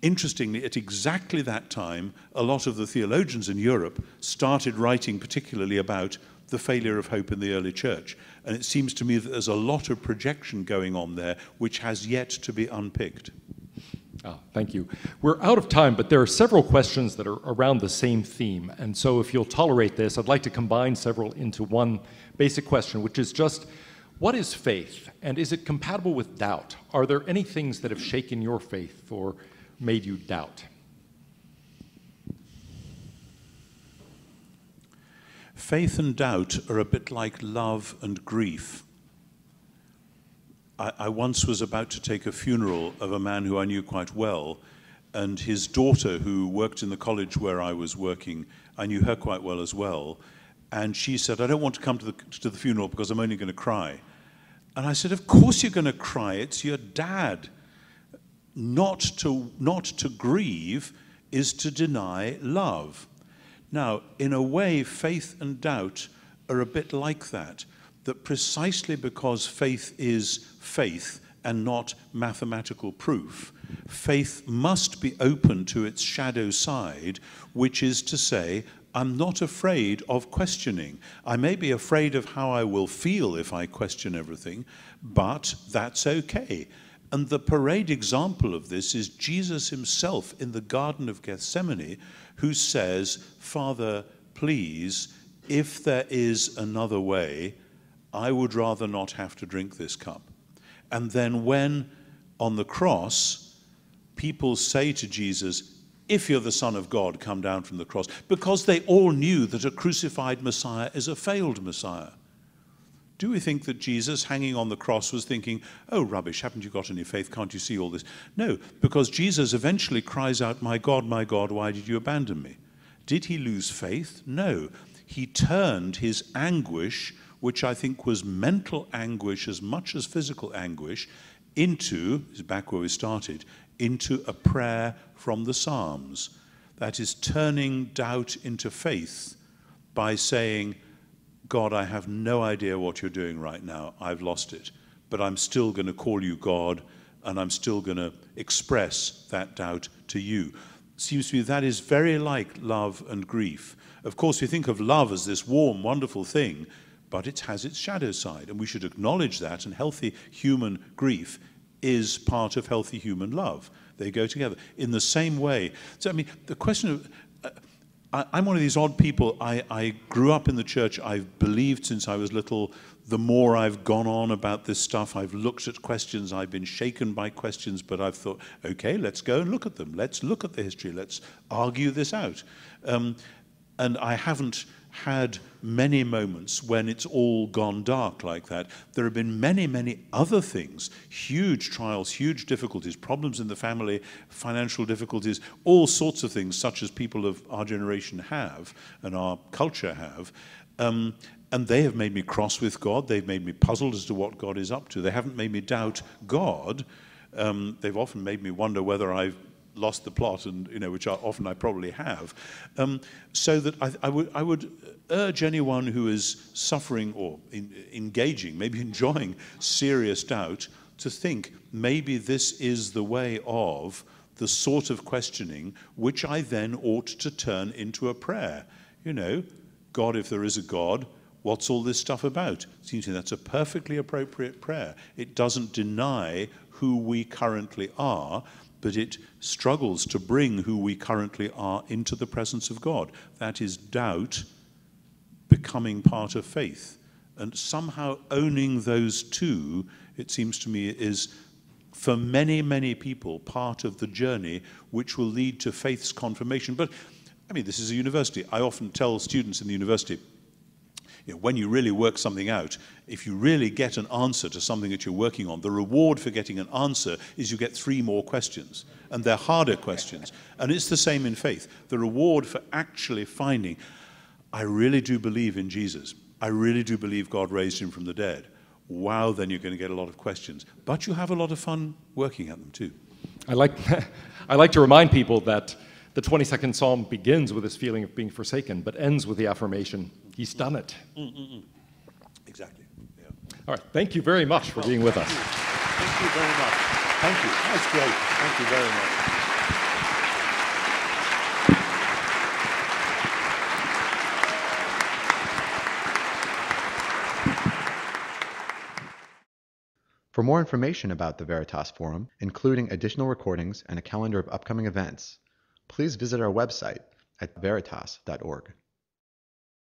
Interestingly, at exactly that time, a lot of the theologians in Europe started writing particularly about the failure of hope in the early church. And it seems to me that there's a lot of projection going on there which has yet to be unpicked. Oh, thank you. We're out of time, but there are several questions that are around the same theme. And so if you'll tolerate this, I'd like to combine several into one basic question, which is just, what is faith? And is it compatible with doubt? Are there any things that have shaken your faith or made you doubt? Faith and doubt are a bit like love and grief. I once was about to take a funeral of a man who I knew quite well, and his daughter, who worked in the college where I was working, I knew her quite well as well, and she said, I don't want to come to the funeral because I'm only going to cry. And I said, of course you're going to cry, it's your dad. Not to grieve is to deny love. Now, in a way, faith and doubt are a bit like that precisely because faith is faith and not mathematical proof, faith must be open to its shadow side, which is to say, I'm not afraid of questioning. I may be afraid of how I will feel if I question everything, but that's okay. And the parade example of this is Jesus himself in the Garden of Gethsemane, who says, Father, please, if there is another way, I would rather not have to drink this cup. And then when on the cross, people say to Jesus, if you're the Son of God, come down from the cross, because they all knew that a crucified Messiah is a failed Messiah. Do we think that Jesus, hanging on the cross, was thinking, oh, rubbish, haven't you got any faith? Can't you see all this? No, because Jesus eventually cries out, my God, why did you abandon me? Did he lose faith? No. He turned his anguish, which I think was mental anguish as much as physical anguish, into, this is back where we started, into a prayer from the Psalms. That is turning doubt into faith by saying, God, I have no idea what you're doing right now. I've lost it. But I'm still going to call you God, and I'm still going to express that doubt to you. Seems to me that is very like love and grief. Of course, we think of love as this warm, wonderful thing, but it has its shadow side, and we should acknowledge that, and healthy human grief is part of healthy human love. They go together in the same way. So, I mean, the question of... I'm one of these odd people. I grew up in the church. I've believed since I was little. The more I've gone on about this stuff, I've looked at questions. I've been shaken by questions, but I've thought, okay, let's go and look at them. Let's look at the history. Let's argue this out. And I haven't had many moments when it's all gone dark like that. There have been many, many other things, huge trials, huge difficulties, problems in the family, financial difficulties, all sorts of things such as people of our generation have and our culture have. And they have made me cross with God. They've made me puzzled as to what God is up to. They haven't made me doubt God. They've often made me wonder whether I've lost the plot, and which often I probably have. So that I would urge anyone who is suffering or engaging, maybe enjoying serious doubt, to think maybe this is the way of the sort of questioning which I then ought to turn into a prayer. God, if there is a God, what's all this stuff about? Seems to me that's a perfectly appropriate prayer. It doesn't deny who we currently are, but it struggles to bring who we currently are into the presence of God. That is doubt becoming part of faith. And somehow owning those two, it seems to me, is, for many, many people, part of the journey which will lead to faith's confirmation. But, I mean, this is a university. I often tell students in the university, when you really work something out, if you really get an answer to something that you're working on, the reward for getting an answer is you get 3 more questions, and they're harder questions. And it's the same in faith. The reward for actually finding, I really do believe in Jesus. I really do believe God raised him from the dead. Wow, then you're going to get a lot of questions. But you have a lot of fun working at them too. I like to remind people that the 22nd Psalm begins with this feeling of being forsaken, but ends with the affirmation, he's done it. Exactly. Yeah. All right, thank you very much for being with us. Thank you very much. Thank you. That's great. Thank you very much. For more information about the Veritas Forum, including additional recordings and a calendar of upcoming events, please visit our website at veritas.org.